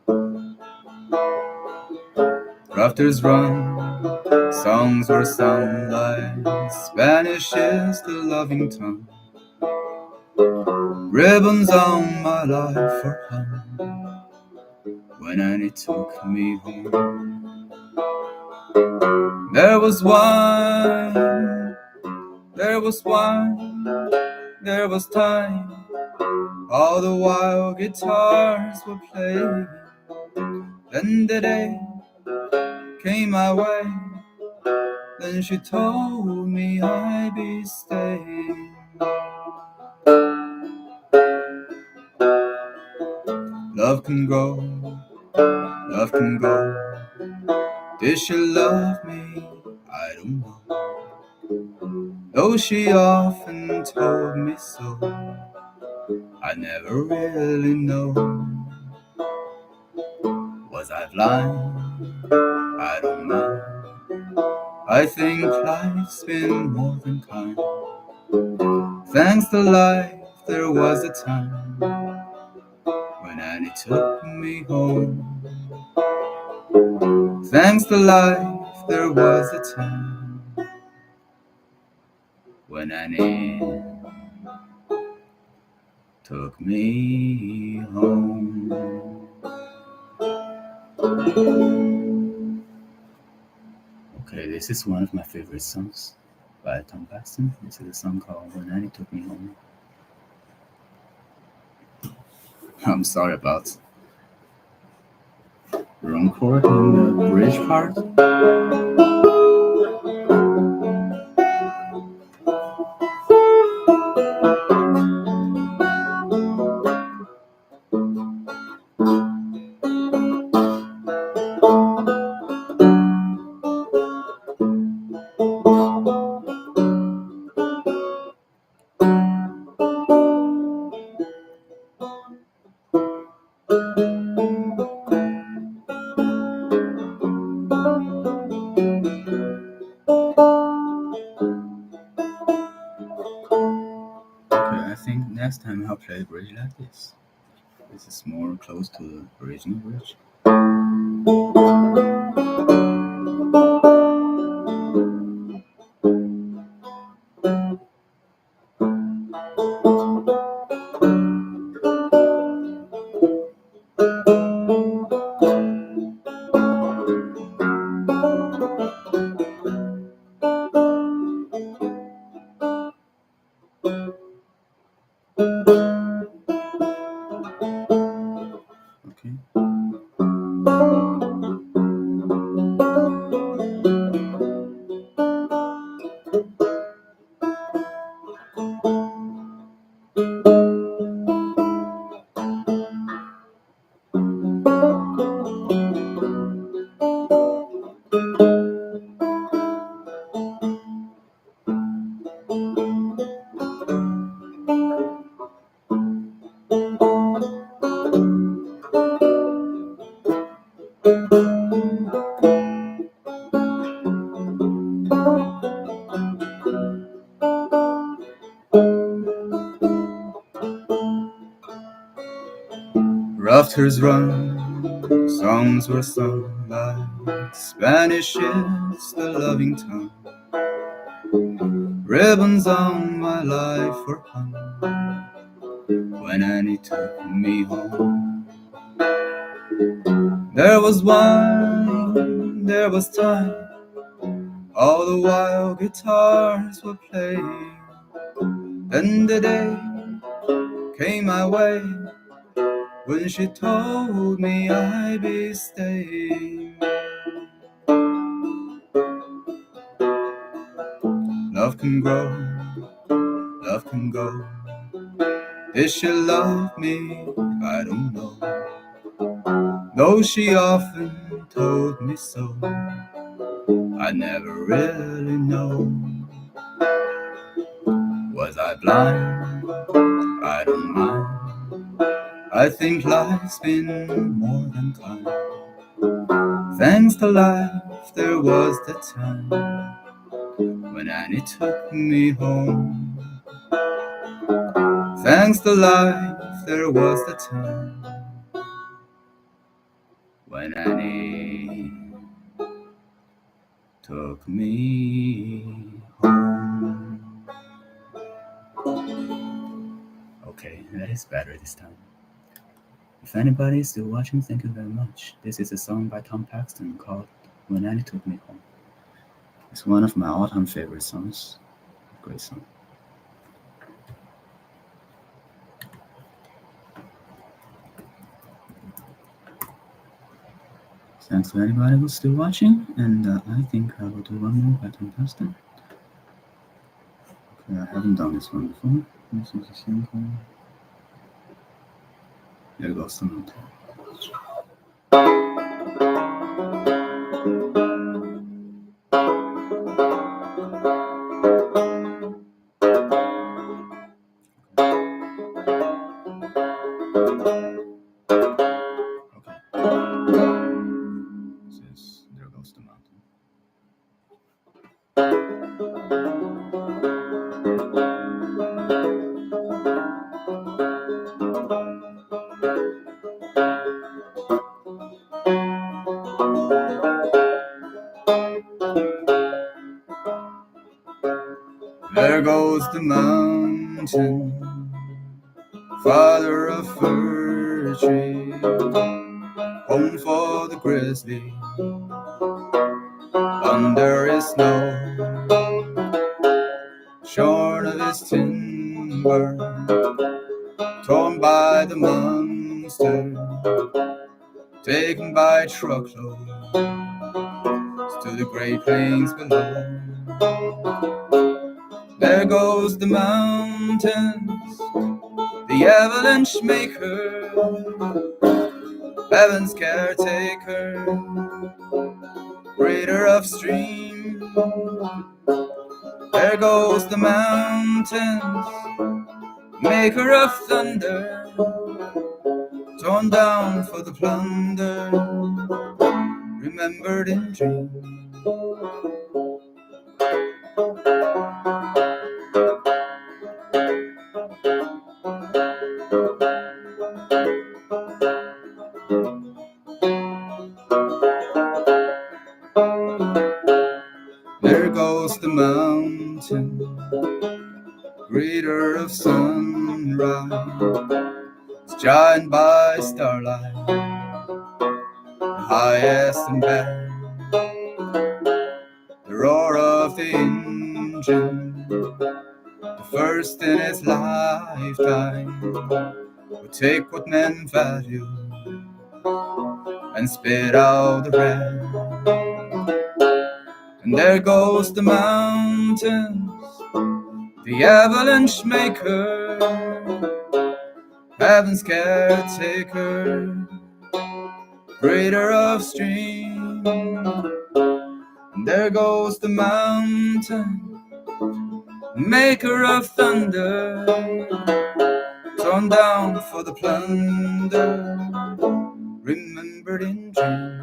Rafters run, songs were sung like Spanish is the loving tongue. Ribbons on my life were hung when Annie took me home. There was wine, there was wine, there was time. All the while guitars were playing. Then the day came my way. Then she told me I'd be staying. Love can go, love can go. Did she love me? I don't know. Though she often told me so, I never really know. Was I blind? I don't know. I think life's been more than kind. Thanks to life, there was a time when Annie took me home. Thanks to life, there was a time when Annie took me home. Okay, this is one of my favorite songs by Tom Paxton. This is a song called When Annie Took Me Home. I'm sorry about the wrong chord in the bridge part. Next time I'll play a bridge like this. This is more close to the original bridge. Okay. Rafters run, songs were sung like Spanish is the loving tongue. Ribbons on my life were hung when Annie took me home. There was wine, there was time, all the while guitars were playing. Then the day came my way when she told me I'd be staying. Love can grow, love can go. Did she love me? I don't know. Though she often told me so, I never really know. Was I blind? I don't mind. I think life's been more than kind. Thanks to life, there was the time when Annie took me home. Thanks to life, there was the time when Annie took me home. Okay, that is better this time. If anybody is still watching, thank you very much. This is a song by Paxton called When Annie Took Me Home. It's one of my all-time favorite songs. Great song. Thanks to anybody who's still watching, and I think I will do one more by Paxton. Okay, I haven't done this one before. This is a simple. There goes some note. There goes the mountain, father of fir tree, home for the grizzly, under his snow, shorn of his timber, torn by the monster, taken by truckload to the Great Plains below. There goes the mountains, the avalanche maker, heaven's caretaker, breeder of stream. There goes the mountains, maker of thunder, torn down for the plunder, remembered in dreams. There goes the mountain, greeter of sunrise, giant by starlight, the highest and best, the roar of the engine, the first in his lifetime, would take what men value and spit out the rest. And there goes the mountains, the avalanche maker, heaven's caretaker, breeder of stream. And there goes the mountain, maker of thunder, torn down for the plunder, remembered in dreams.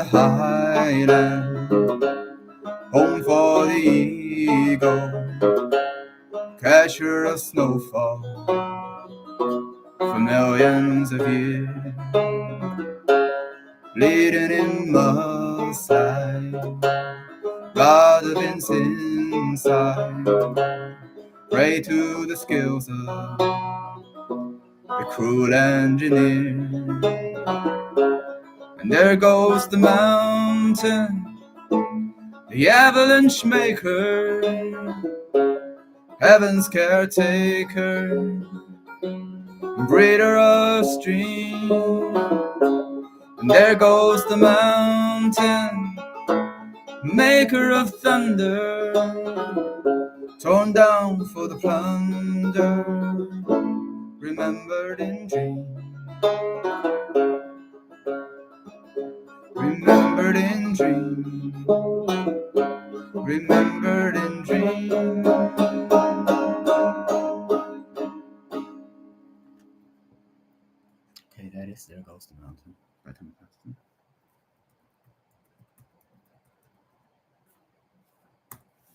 highland, home for the eagle, catcher of snowfall for millions of years, bleeding in mudslide, God of inside, pray to the skills of the cruel engineer. And there goes the mountain, the avalanche maker, heaven's caretaker, breeder of streams. And there goes the mountain, maker of thunder, torn down for the plunder, remembered in dreams. Remembered in dreams. Remembered in dreams. Okay, that is There Goes the Mountain by Paxton.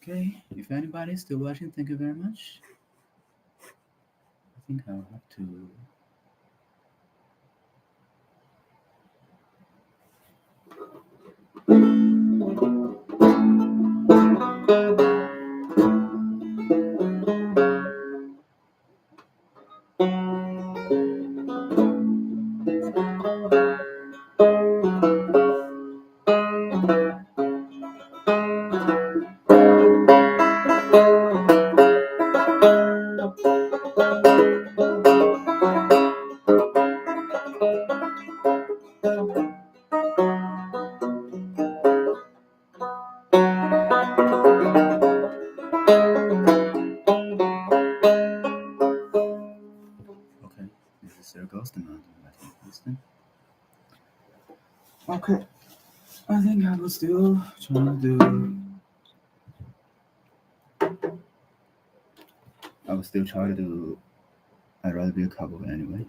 Okay, if anybody's still watching, thank you very much. I think I'll have to There Goes the Mountain by Paxton. Okay, I think I will still try to do. I'd rather be a cowboy anyway.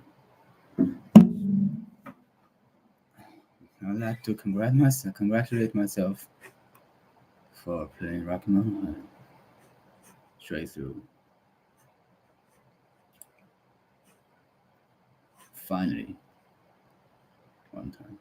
I'd like to congratulate myself for playing rock and roll straight through. Finally, one time.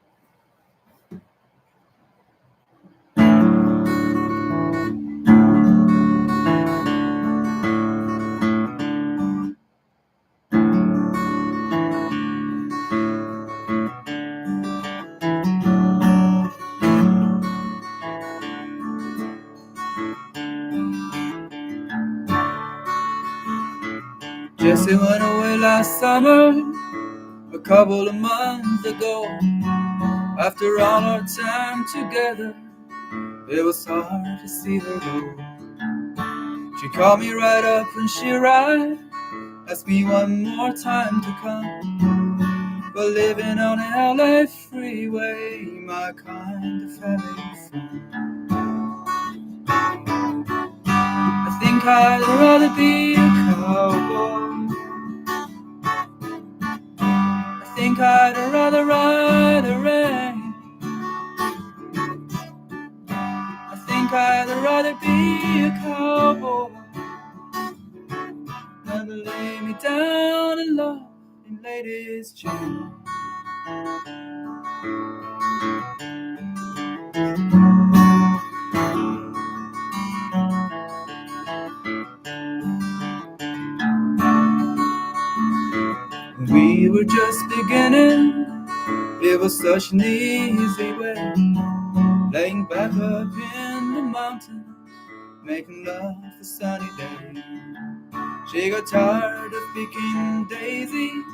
Jesse went away last summer, a couple of months ago. After all our time together, it was hard to see her go. She called me right up when she arrived, asked me one more time to come. But living on the LA freeway, my kind of having fun. I think I'd rather be a cowboy. I think I'd rather ride a rain. I think I'd rather be a cowboy than to lay me down in love in ladies' chains. We were just beginning, it was such an easy way, laying back up in the mountains, making love for sunny days. She got tired of picking daisies,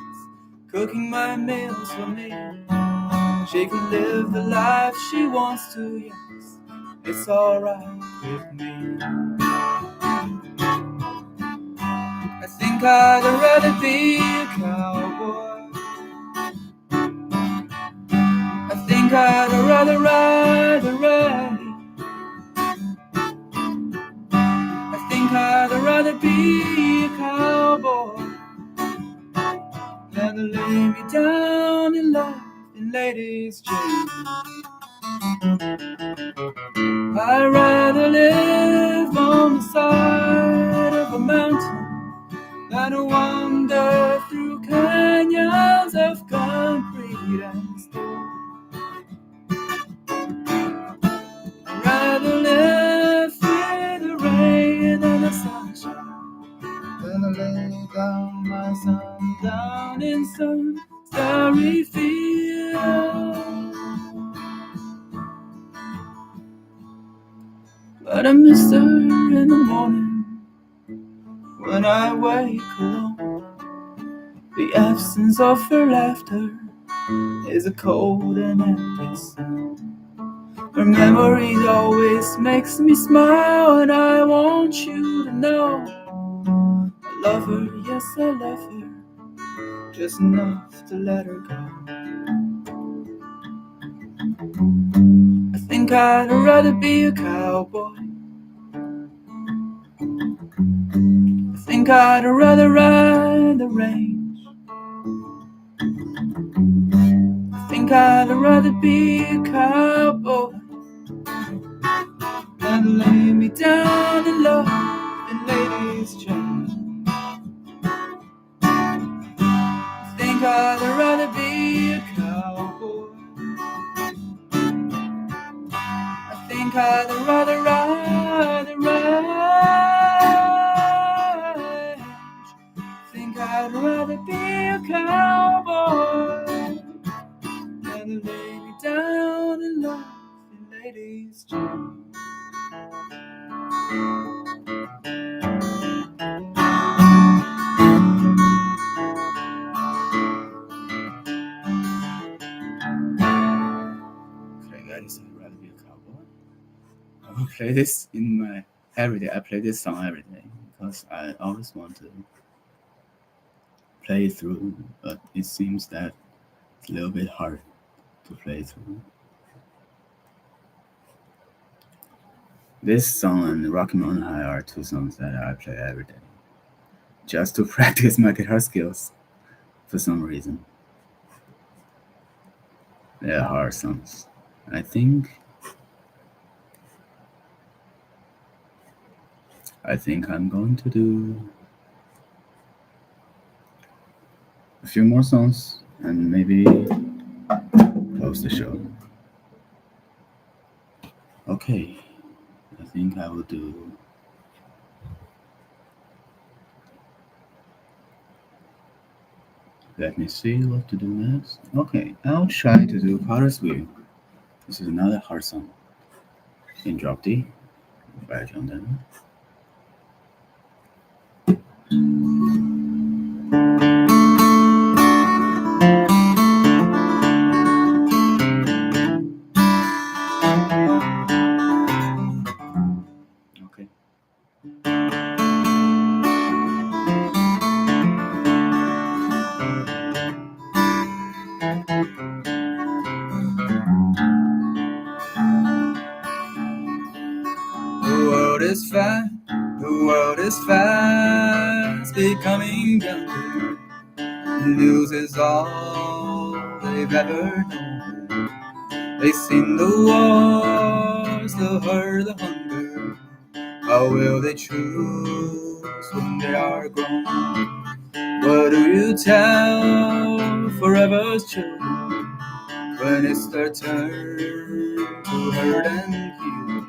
cooking my meals for me. She can live the life she wants to, yes, it's alright with me. I think I'd rather be a cowboy. I think I'd rather ride a rain. I think I'd rather be a cowboy than to lay me down in love in ladies' chains. I'd rather live on the side of a mountain than wander through canyons of concrete and stone. I'd rather live through the rain and the sunshine than lay down my sun down in some starry field. But I miss her in the morning when I wake alone. The absence of her laughter is a cold and empty sound. Her memory always makes me smile, and I want you to know I love her, yes I love her, just enough to let her go. I think I'd rather be a cowboy. I think I'd rather ride the range. I think I'd rather be a cowboy than lay me down in love in ladies' chains. I think I'd rather be a cowboy. I think I'd rather ride the range. I think I'd rather be a cowboy than lay me down in love in ladies' chains. Okay, guys, I'd rather be a cowboy. I will play this in my every day. I play this song every day because I always want to play it through, but it seems that it's a little bit hard to play through. This song and Rockin' on High are two songs that I play every day, just to practice my guitar skills for some reason. They are hard songs. I think I'm going to do a few more songs and maybe close the show. Okay, I think I will do let me see what to do next. Okay, I'll try to do Potter's Wheel. This is another hard song in drop D by John Danoff. Okay. The world is fast becoming younger, loses all they've ever known. They've seen the wars, the hurt, the hunger. How will they choose when they are grown? What do you tell forever's children when it's their turn to hurt and heal?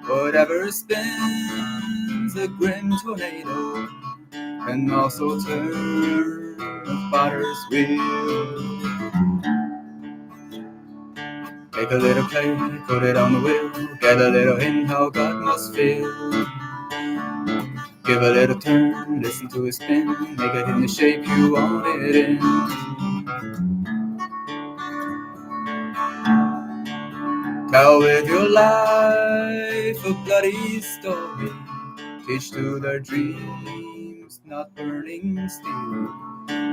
Whatever spins a grim tornado can also turn a potter's wheel. Take a little clay, put it on the wheel, get a little hint how God must feel. Give a little turn, listen to it spin, make it in the shape you want it in. Tell with your life a bloody story, teach to their dreams, not burning steel.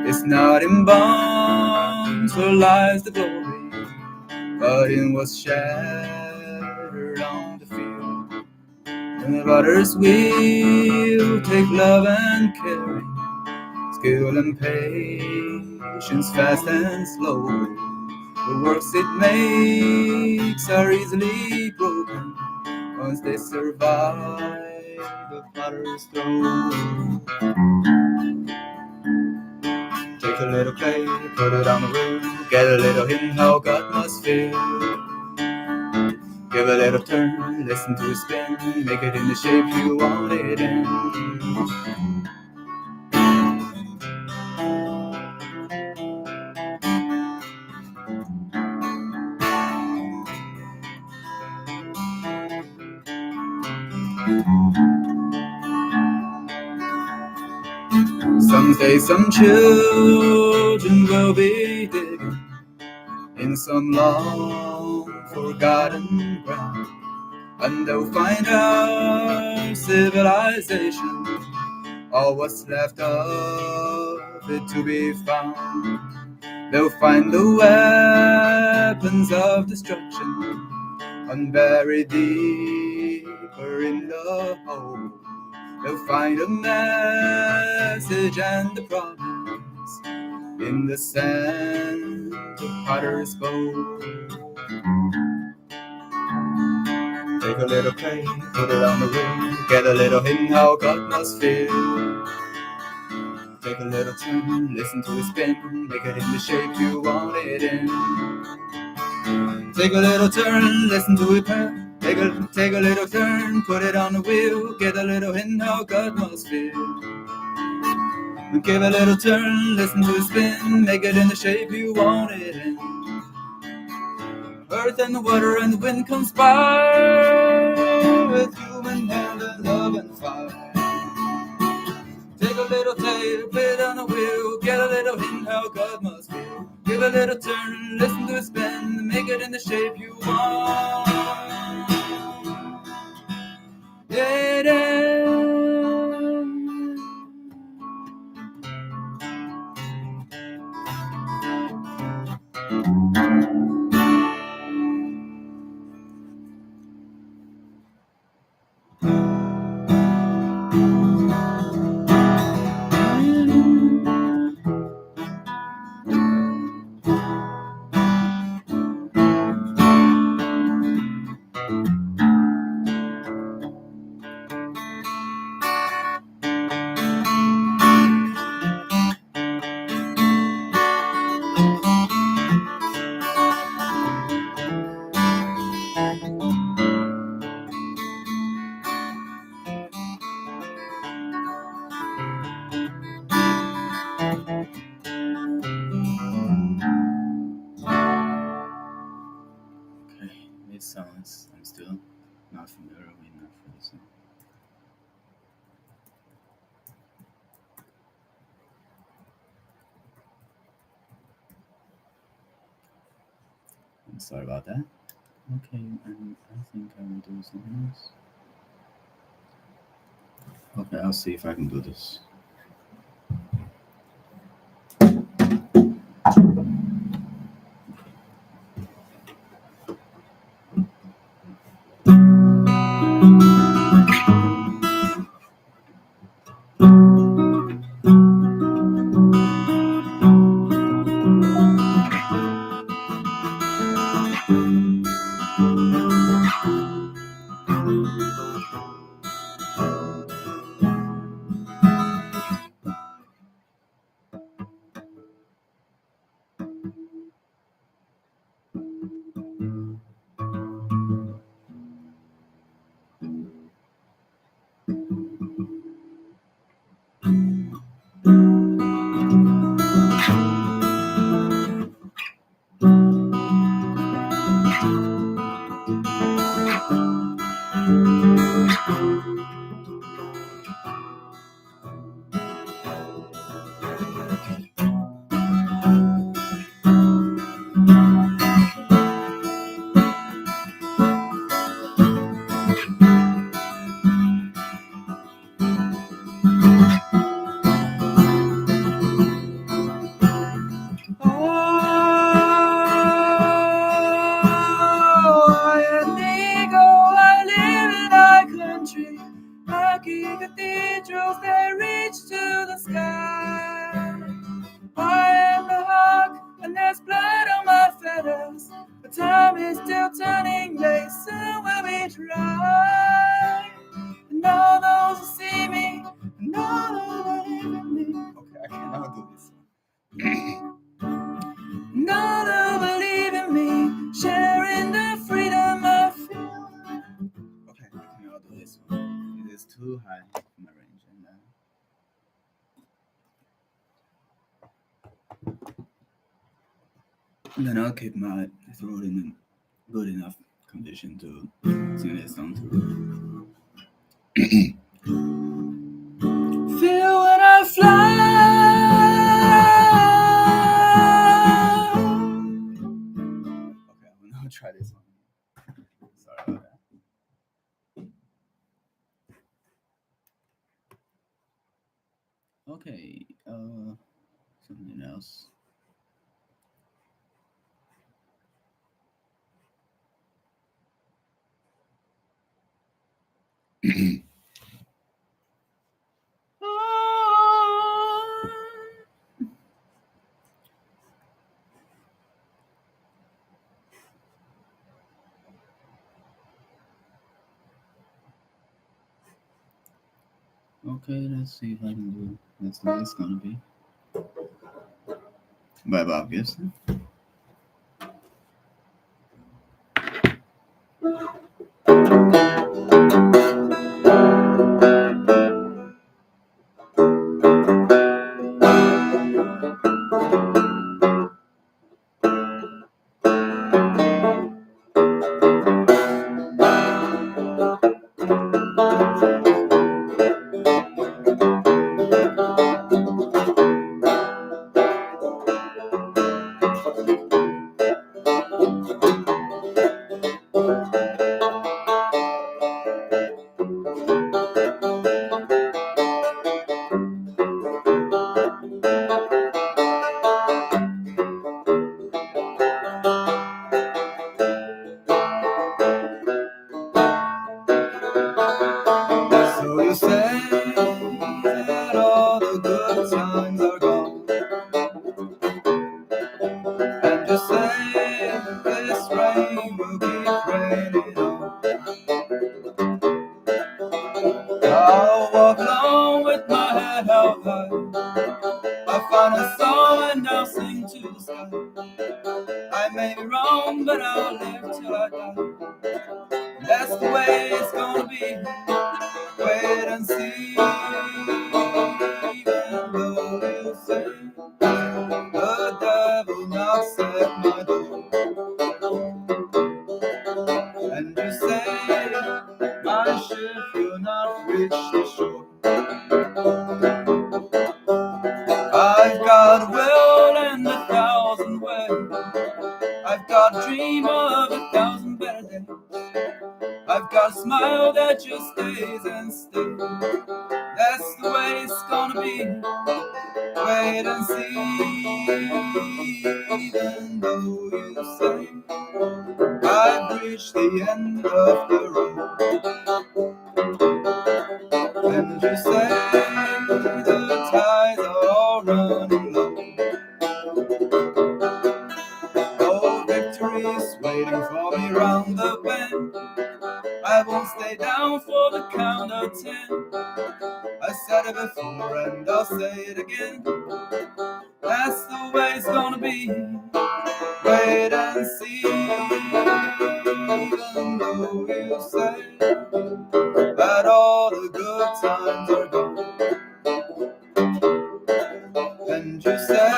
It's not in bonds where lies the glory, but in what's shattered on the field. And the potter's wheel take love and caring, skill and patience, fast and slow. The works it makes are easily broken once they survive the potter's throne. Take a little clay, put it on the wheel, get a little hint how God must feel. Give a little turn, listen to it spin, make it in the shape you want it in. Someday some children will be digging in some long forgotten ground, and they'll find our civilization, all what's left of it to be found. They'll find the weapons of destruction unburied deeper in the hole. They'll find a message and a promise in the sand of potter's bowl. Take a little clay, put it on the wheel, get a little hint how God must feel. Take a little turn, listen to it spin, make it in the shape you want it in. Take a little turn, listen to it purr. Take a little turn, put it on the wheel, get a little hint how God must feel. Give a little turn, listen to it spin, make it in the shape you want it in. Earth and the water and the wind conspire with human hand and love and fire. Take a little tail, put it on the wheel, get a little hint how God must feel. Give a little turn, listen to it spin, make it in the shape you want. Yeah, yeah. These songs I'm still not familiar with enough for this one. I'm sorry about that. Okay, I think I will do something else. Okay, I'll see if I can do this. Now to believe in me, sharing the freedom of feel. Okay, I cannot do this one. It is too high for my range. And then I'll keep my throat in a good enough condition to sing this song too. Feel when I fly. Okay, I will now try this one. Sorry about that. Okay, something else. Okay, let's see if I can do it. That's the way it's gonna be. By Bob Gibson. So you say that all the good times are gone, and you say this rain will keep raining on. I'll walk along with my head held high. I'll find a song and I'll sing to the sky. I may be wrong, but I'll live till I die. That's the way it's gonna be. Wait and see. Even though you say the devil knocks at my door, and you say my ship will not reach the shore. I've got a will and 1,000 ways. I've got a dream of 1,000 better days. I've got a smile that just stays and stays. That's the way it's gonna be. Wait and see. Even though you say I've reached the end of the road, and you say the tides are all running low. Oh, victory's waiting for me round the bend. I won't stay down for the count of 10. I said it before and I'll say it again. That's the way it's gonna be. Wait and see. Even though you say that all the good times are gone, and you say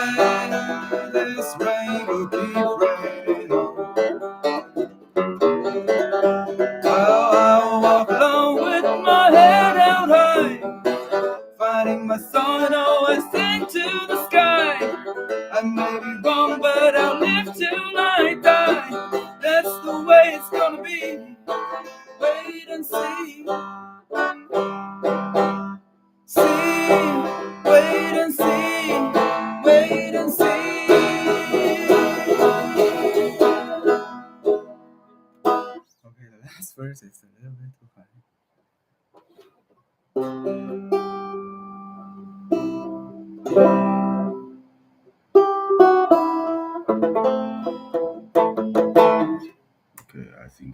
this rain will keep raining on. Well, I'll walk along with my head held high, finding my song and always sing to the sky. I may be wrong, but I'll live till I die. That's the way it's gonna be. Wait and see. See, wait and see, wait and see. Okay, the last verse is a little bit too high. Okay, I think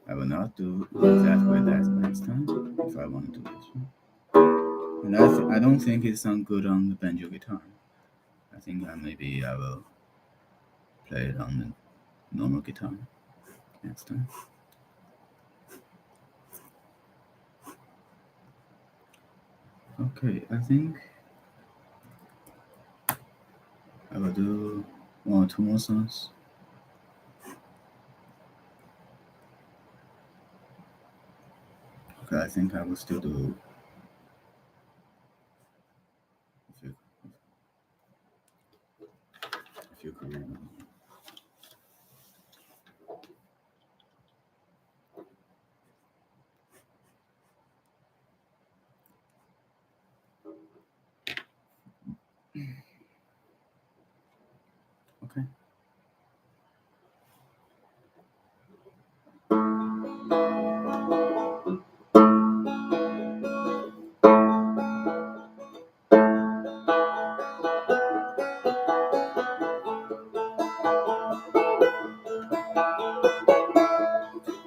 I will not do that with that next time if I want to do this one. And I don't think it sounds good on the banjo guitar. I think maybe I will play it on the normal guitar next time. Okay, I think I will do 1 or 2 more songs. Okay, I think I will still do. If you could remember. Okay.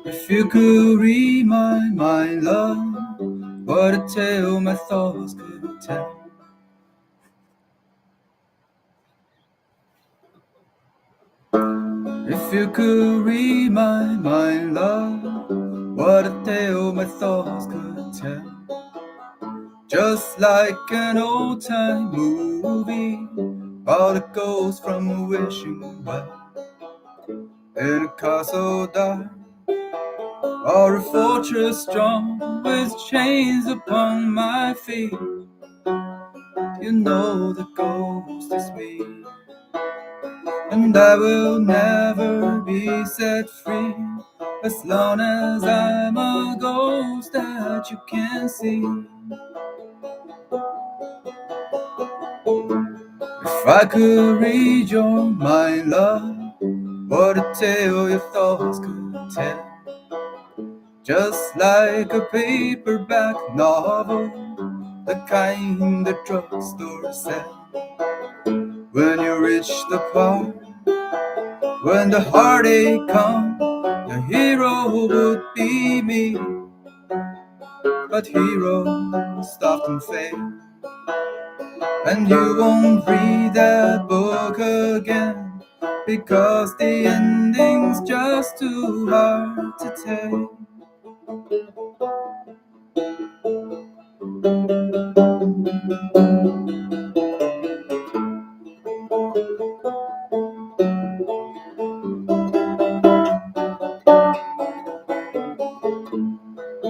If you could read my mind, love, what a tale my thoughts could tell. If you could read my mind, love, what a tale my thoughts could tell. Just like an old-time movie about a ghost from a wishing well, in a castle dark or a fortress strong with chains upon my feet. You know the ghost is me, and I will never be set free as long as I'm a ghost that you can see. If I could read your mind, love, what a tale your thoughts could tell. Just like a paperback novel, the kind the drugstore sells. When you reach the part when the heartache comes, the hero would be me. But heroes often fail, and you won't read that book again, because the ending's just too hard to take.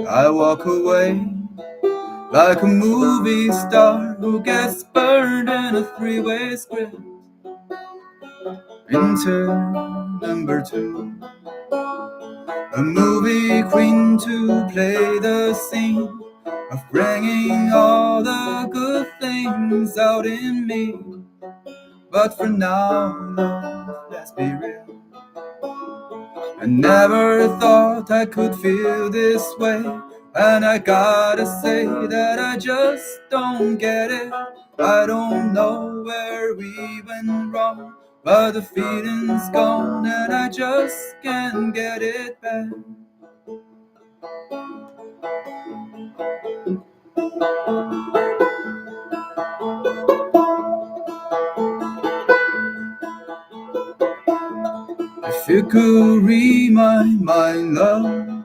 I walk away like a movie star who gets burned in a three-way script. Enter number 2, a movie queen to play the scene of bringing all the good things out in me. But for now, love, let's be real. I never thought I could feel this way, and I gotta say that I just don't get it. I don't know where we went wrong, but the feeling's gone and I just can't get it back. If you could read my mind, love,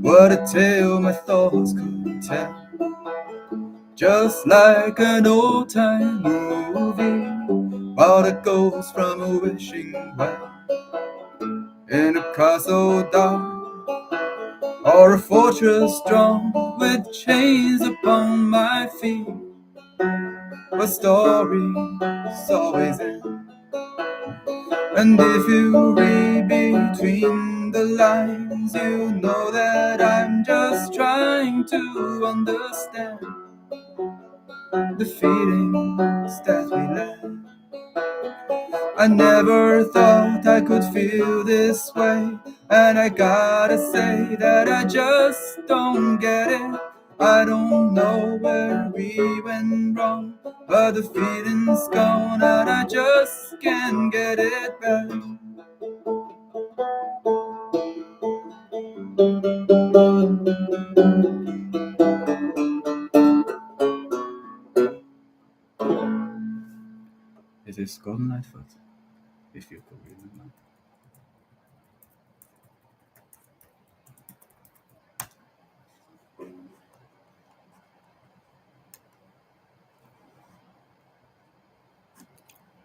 what a tale my thoughts could tell. Just like an old-time movie about a ghost from a wishing well, in a castle dark or a fortress strong with chains upon my feet. But stories always end, and if you read between the lines, you know that I'm just trying to understand the feelings that we left. I never thought I could feel this way, and I gotta say that I just don't get it. I don't know where we went wrong, but the feeling's gone and I just can't get it back. It is called Lightfoot, if you could remember.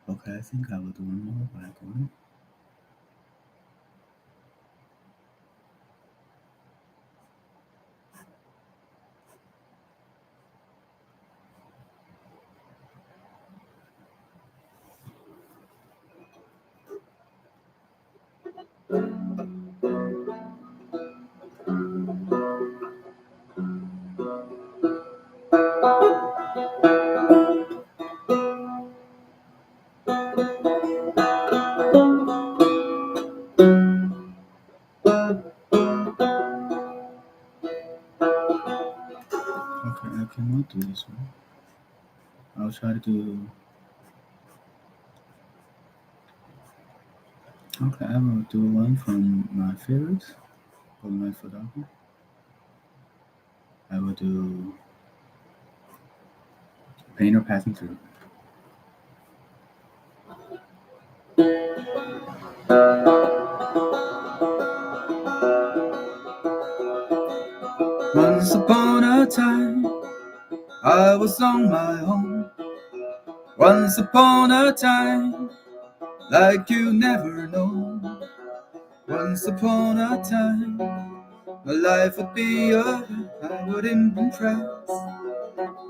Okay, I think I will do one more black one. Okay, I cannot do this one. I'll try to do. Okay, I will do one from my favorites, from Lightfoot album. I will do Painter Passing Through. Once upon a time, I was on my own. Once upon a time, like you never know. Once upon a time, my life would be over, I wouldn't impress.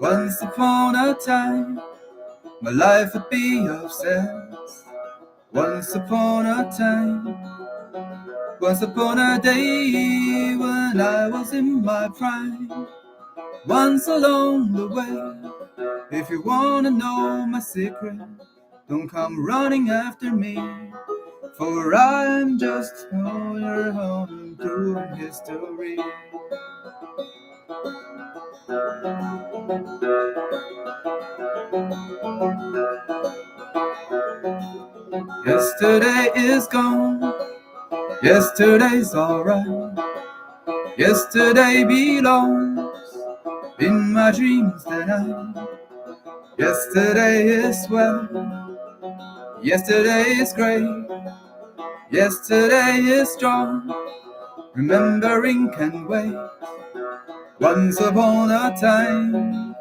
Once upon a time, my life would be obsessed. Once upon a time, once upon a day, when I was in my prime. Once along the way, if you wanna know my secret, don't come running after me, for I'm just on your own through history. Yesterday is gone, yesterday's alright. Yesterday belongs in my dreams tonight. Yesterday is well, yesterday is great, yesterday is strong, remembering can wait. Once upon a time,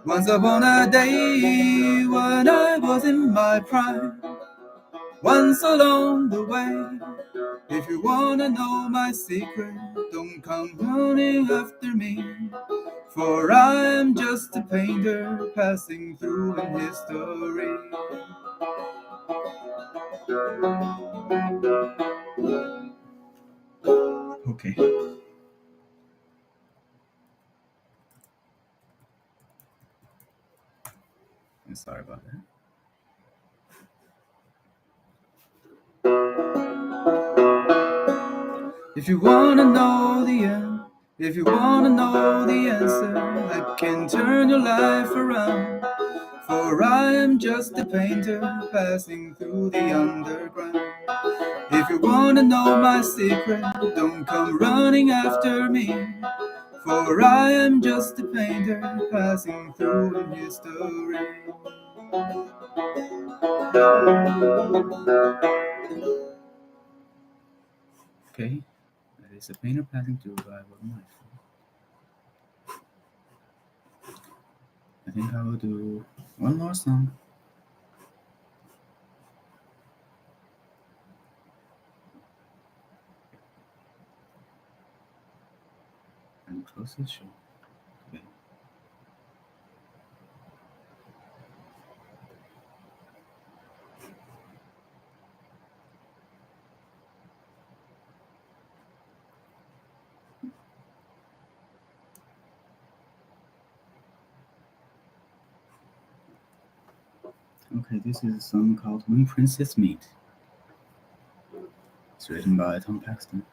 once upon a day, when I was in my prime. Once along the way, if you wanna know my secret, don't come running after me, for I'm just a painter passing through in history. Okay. I'm sorry about that. If you wanna know the end, if you wanna know the answer, I can turn your life around, for I am just a painter passing through the underground. If you wanna know my secret, don't come running after me, for I am just a painter passing through in history. Okay, that is a painter passing through by Lightfoot. I think I will do one more song. And close the show. Okay. Okay, this is a song called When Princes Meet. It's written by Tom Paxton.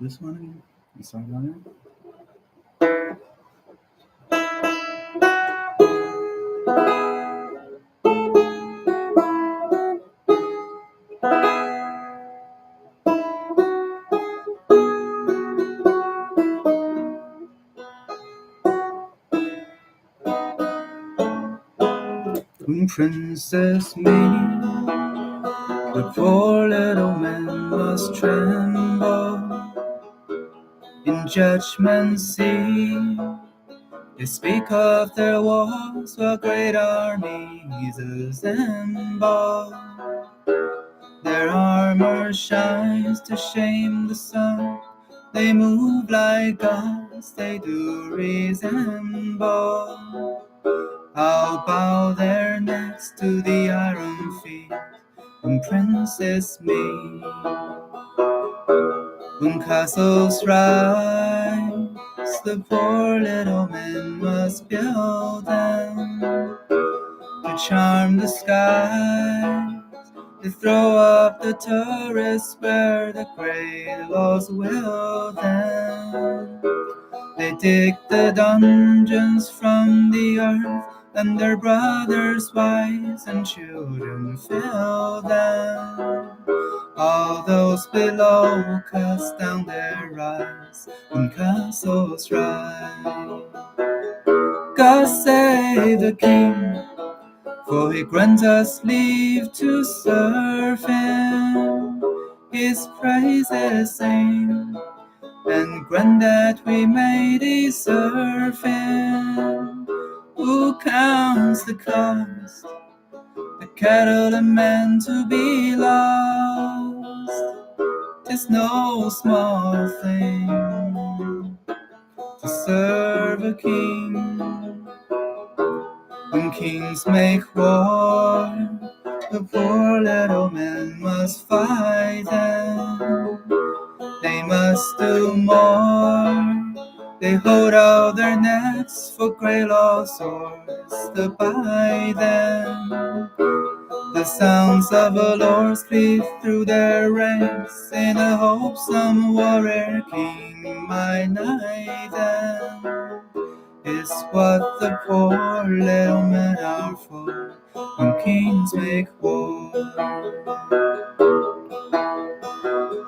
this one again? The songwriter? When Princess me, the poor little man must tremble in judgment seat. They speak of their wars while great armies assemble. Their armor shines to shame the sun. They move like gods, they do resemble. I'll bow their necks to the iron feet when Princess me. When castles rise, the poor little men must build them to charm the skies. They throw up the turrets where the great lords will them. They dig the dungeons from the earth, and their brothers, wives, and children fill them. All those below cast down their eyes when castles rise. God save the King, for he grants us leave to serve him. His praises sing, and grant that we may deserve him. Who counts the cost, the cattle and men to be lost? 'Tis no small thing to serve a king. When kings make war, the poor little men must fight them. They must do more. They hold out their necks for grey law swords to buy them. The sounds of a lords cleave through their ranks in the hope some warrior king might knight them. Is what the poor little men are for when kings make war.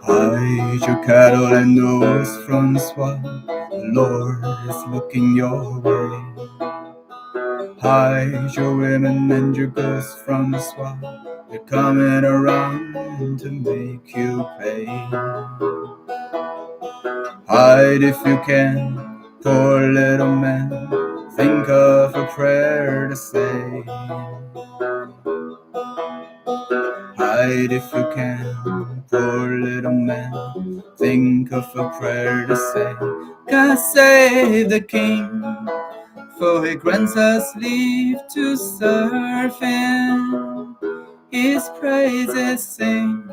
Hide your cattle and those from swine, the Lord is looking your way. Hide your women and your goods from the swine, they're coming around to make you pay. Hide if you can, poor little man, think of a prayer to say. Hide if you can, poor little man, think of a prayer to say. God save the King, for he grants us leave to serve him. His praises sing,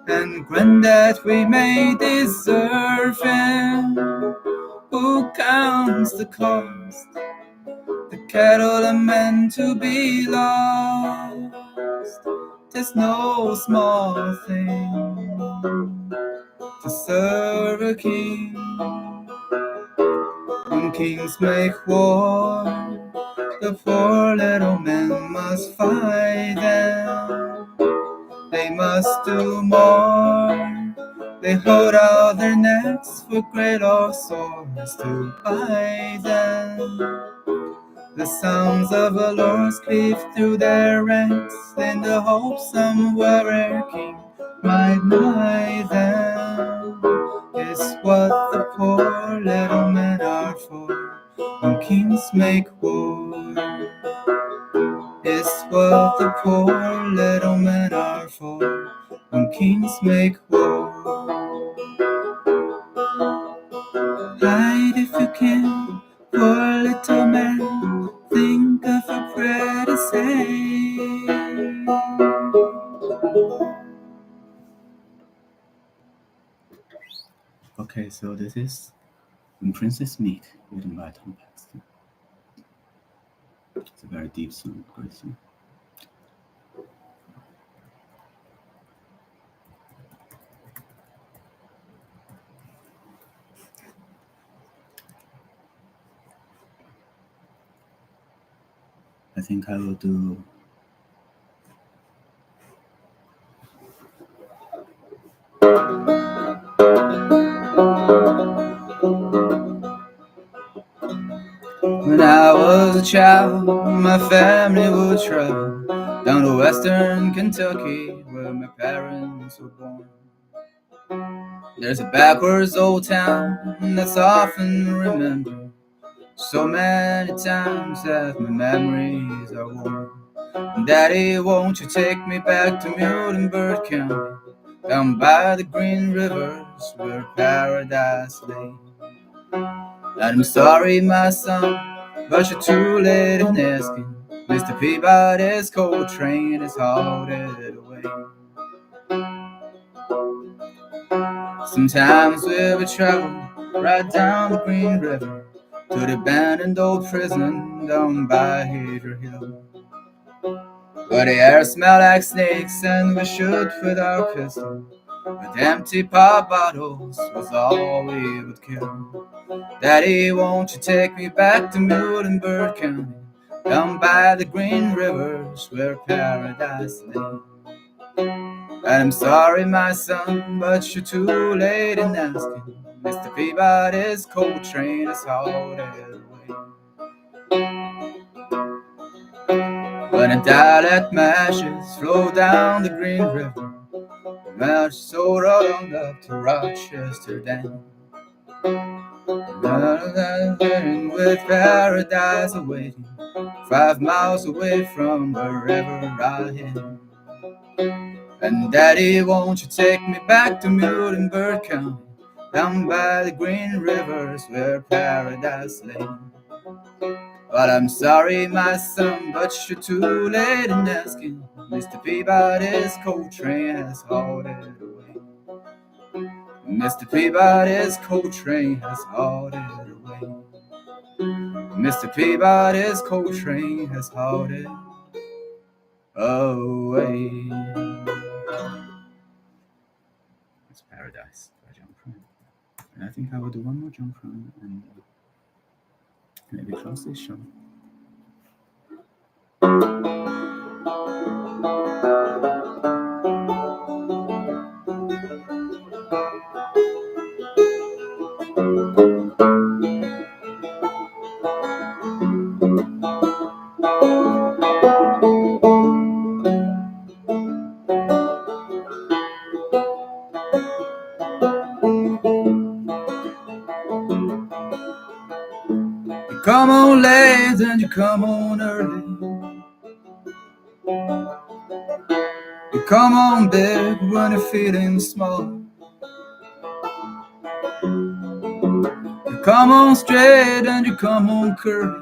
and grant that we may deserve him. Who counts the cost, the cattle and men to be lost? 'Tis no small thing to serve a king. When kings make war, the poor little men must fight them. They must do more. They hold out their necks for great or swords to buy them. The sounds of a lords cleave through their ranks in the hope some warrior king might knight them. It's what the poor little men are for when kings make war. It's what the poor little men are for when kings make war. Hide if you can, poor little man, think of a prayer to say. Okay, so this is When Princess Meet, written by Tom Paxton. It's a very deep song, great song. I think I will do when I was a child, my family would travel down to western Kentucky where my parents were born. There's a backwards old town that's often remembered. So many times that my memories are worn. Daddy, won't you take me back to Muhlenberg County, down by the Green Rivers where paradise lay? I'm sorry, my son, but you're too late in asking. Mr. Peabody's coal train is hauled away. Sometimes we'll travel right down the Green River to the abandoned old prison down by Hadrian Hill. But the air smelled like snakes and we shoot with our pistol. With empty pop bottles was all we would kill. Daddy, won't you take me back to Muhlenberg County, down by the Green Rivers where paradise lay? I'm sorry, my son, but you're too late in asking. Mr. Peabody's coal train is hauled away. When I die, let my ashes flow down the Green River, my soul rolled up to Rochester Dam. With paradise awaiting, 5 miles away from wherever I am. And Daddy, won't you take me back to Muhlenberg County, down by the Green Rivers where paradise lay? Well, I'm sorry, my son, but you're too late in asking. Mr. Peabody's coal train has hauled it away. Mr. Peabody's coal train has hauled it away. Mr. Peabody's coal train has hauled it away. It's Paradise by John Prine. And I think I will do one more John Prine and maybe close this show. You come on late and you come on early. You come on big when you're feeling small. You come on straight and you come on curvy.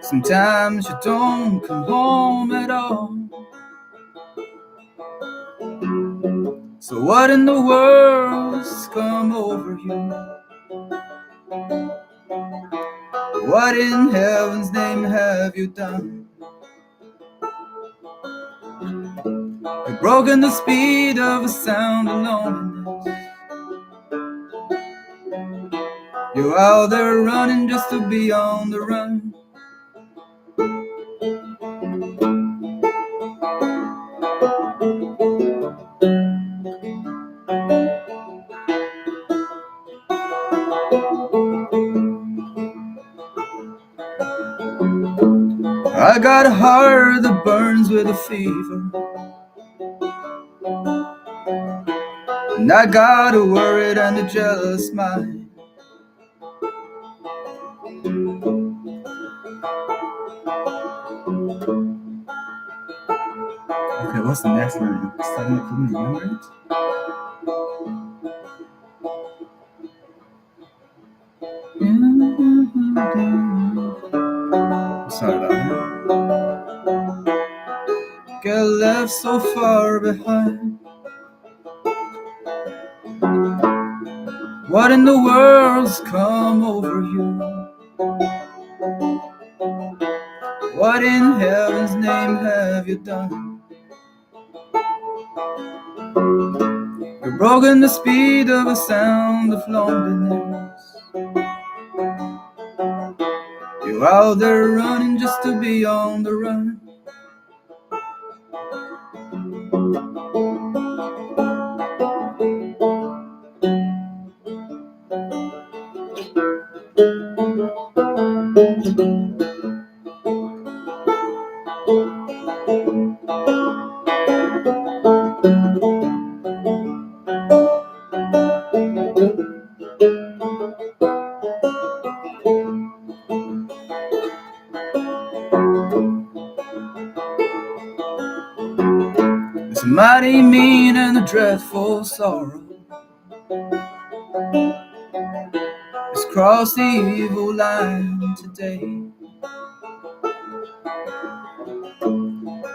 Sometimes you don't come home at all. So what in the world's come over you? What in heaven's name have you done? You've broken the speed of a sound of loneliness. You're out there running just to be on the run. I got a heart that burns with a fever, and I got a worried and a jealous mind. Okay, what's the next line? Suddenly couldn't remember it? Sorry about that. Get left so far behind. What in the world's come over you? What in heaven's name have you done? You've broken the speed of a sound of loneliness. You're out there running just to be on the run. It's a mighty mean and a dreadful sorrow. It's crossed the evil line today.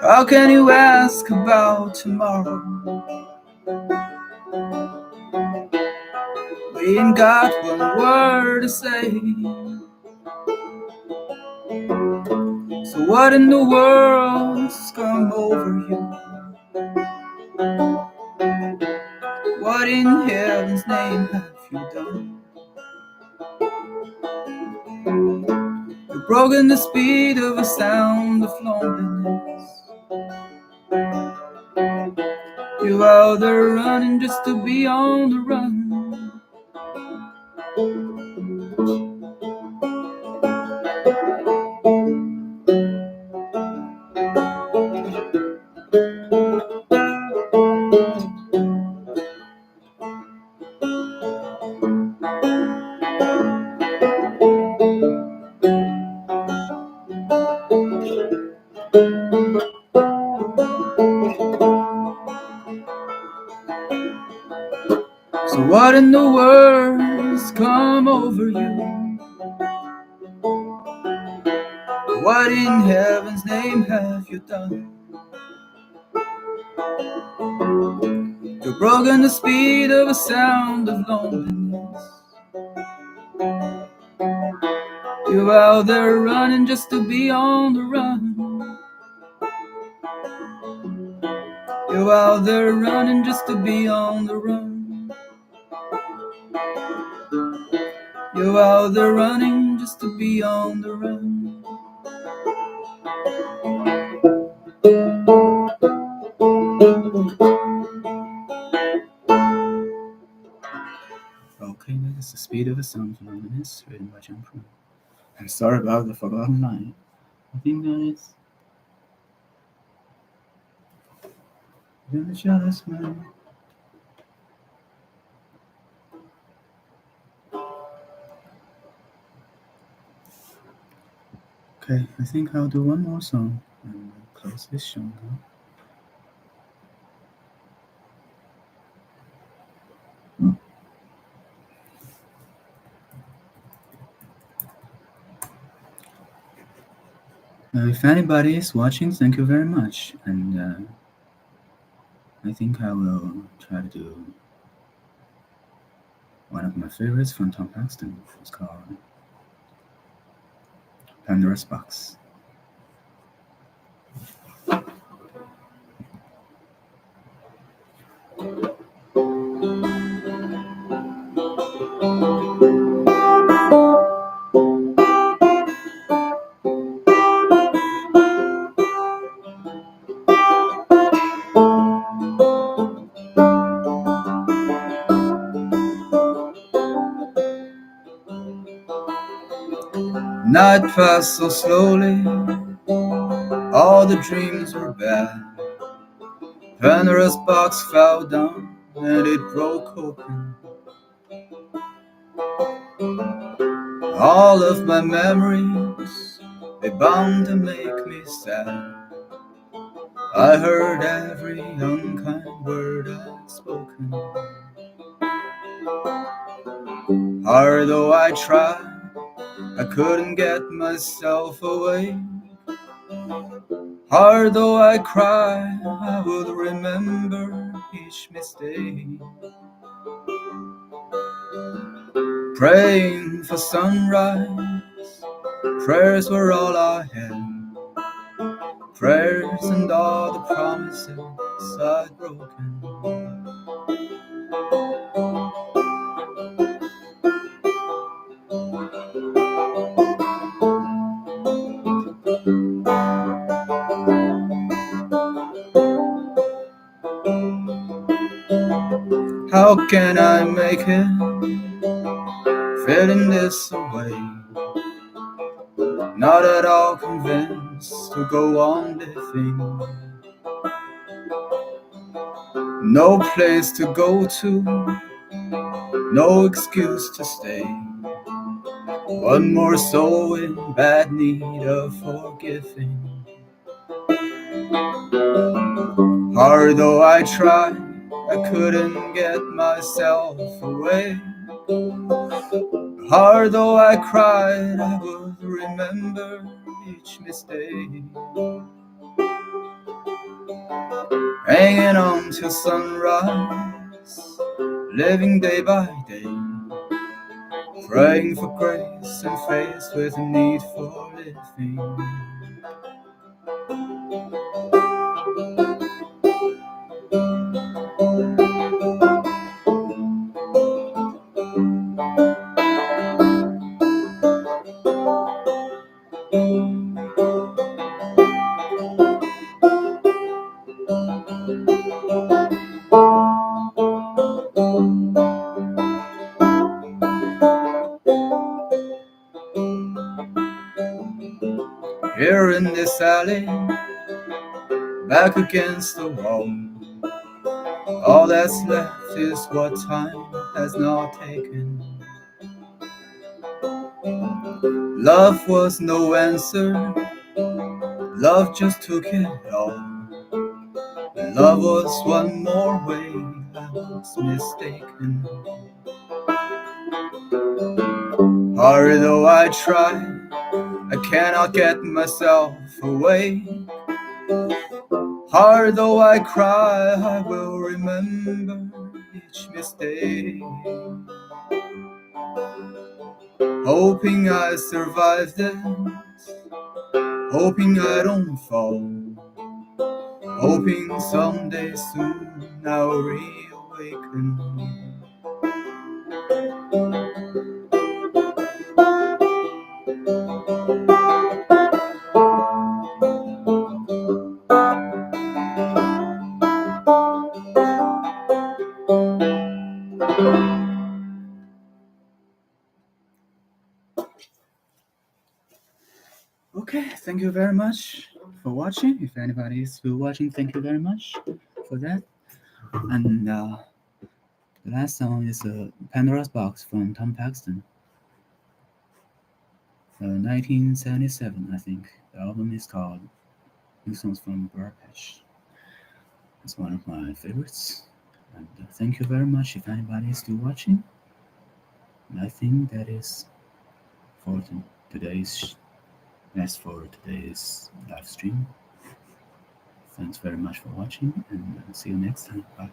How can you ask about tomorrow? We ain't got one word to say. So what in the world's come over you? What in heaven's name have you done? You've broken the speed of a sound of loneliness. You're out there running just to be on the run. So what in the world's come over you? What in heaven's name have you done? You've broken the speed of a sound of loneliness. You're out there running just to be on the run. You're out there running just to be on the run. You're out there running just to be on the run. Okay, that's the speed of a sound of loneliness, written by John Prine. I'm sorry about the forgotten line. I think guys, you're the jealous man. Okay, I think I'll do one more song and close this show now. If anybody is watching, thank you very much. And I think I will try to do one of my favorites from Tom Paxton. It's called Pandora's Box. Night passed so slowly, all the dreams were bad. Pandora's box fell down and it broke open. All of my memories, they bound to make me sad. I heard every unkind word I'd spoken. Hard though I tried, I couldn't get myself away. Hard though I cried, I would remember each mistake. Praying for sunrise, prayers were all I had. Prayers and all the promises I'd broken. How can I make it feeling this way? Not at all convinced to go on living. No place to go to, no excuse to stay. One more soul in bad need of forgiving. Hard though I tried, I couldn't get myself away. Hard though I cried, I would remember each mistake. Hanging on till sunrise, living day by day, praying for grace and faced with a need for living. Here in this alley, back against the wall, all that's left is what time has not taken. Love was no answer, love just took it all. Love was one more way I was mistaken. Hard though I try, I cannot get myself away. Hard though I cry, I will remember each mistake. Hoping I survive this, hoping I don't fall, hoping someday soon I'll reawaken. Okay, thank you very much for watching. If anybody is still watching, thank you very much for that. And the last song is Pandora's Box from Tom Paxton. 1977, I think. The album is called New Songs from Budapest. It's one of my favorites. And thank you very much if anybody is still watching. And I think that is for today's live stream. Thanks very much for watching, and see you next time. Bye.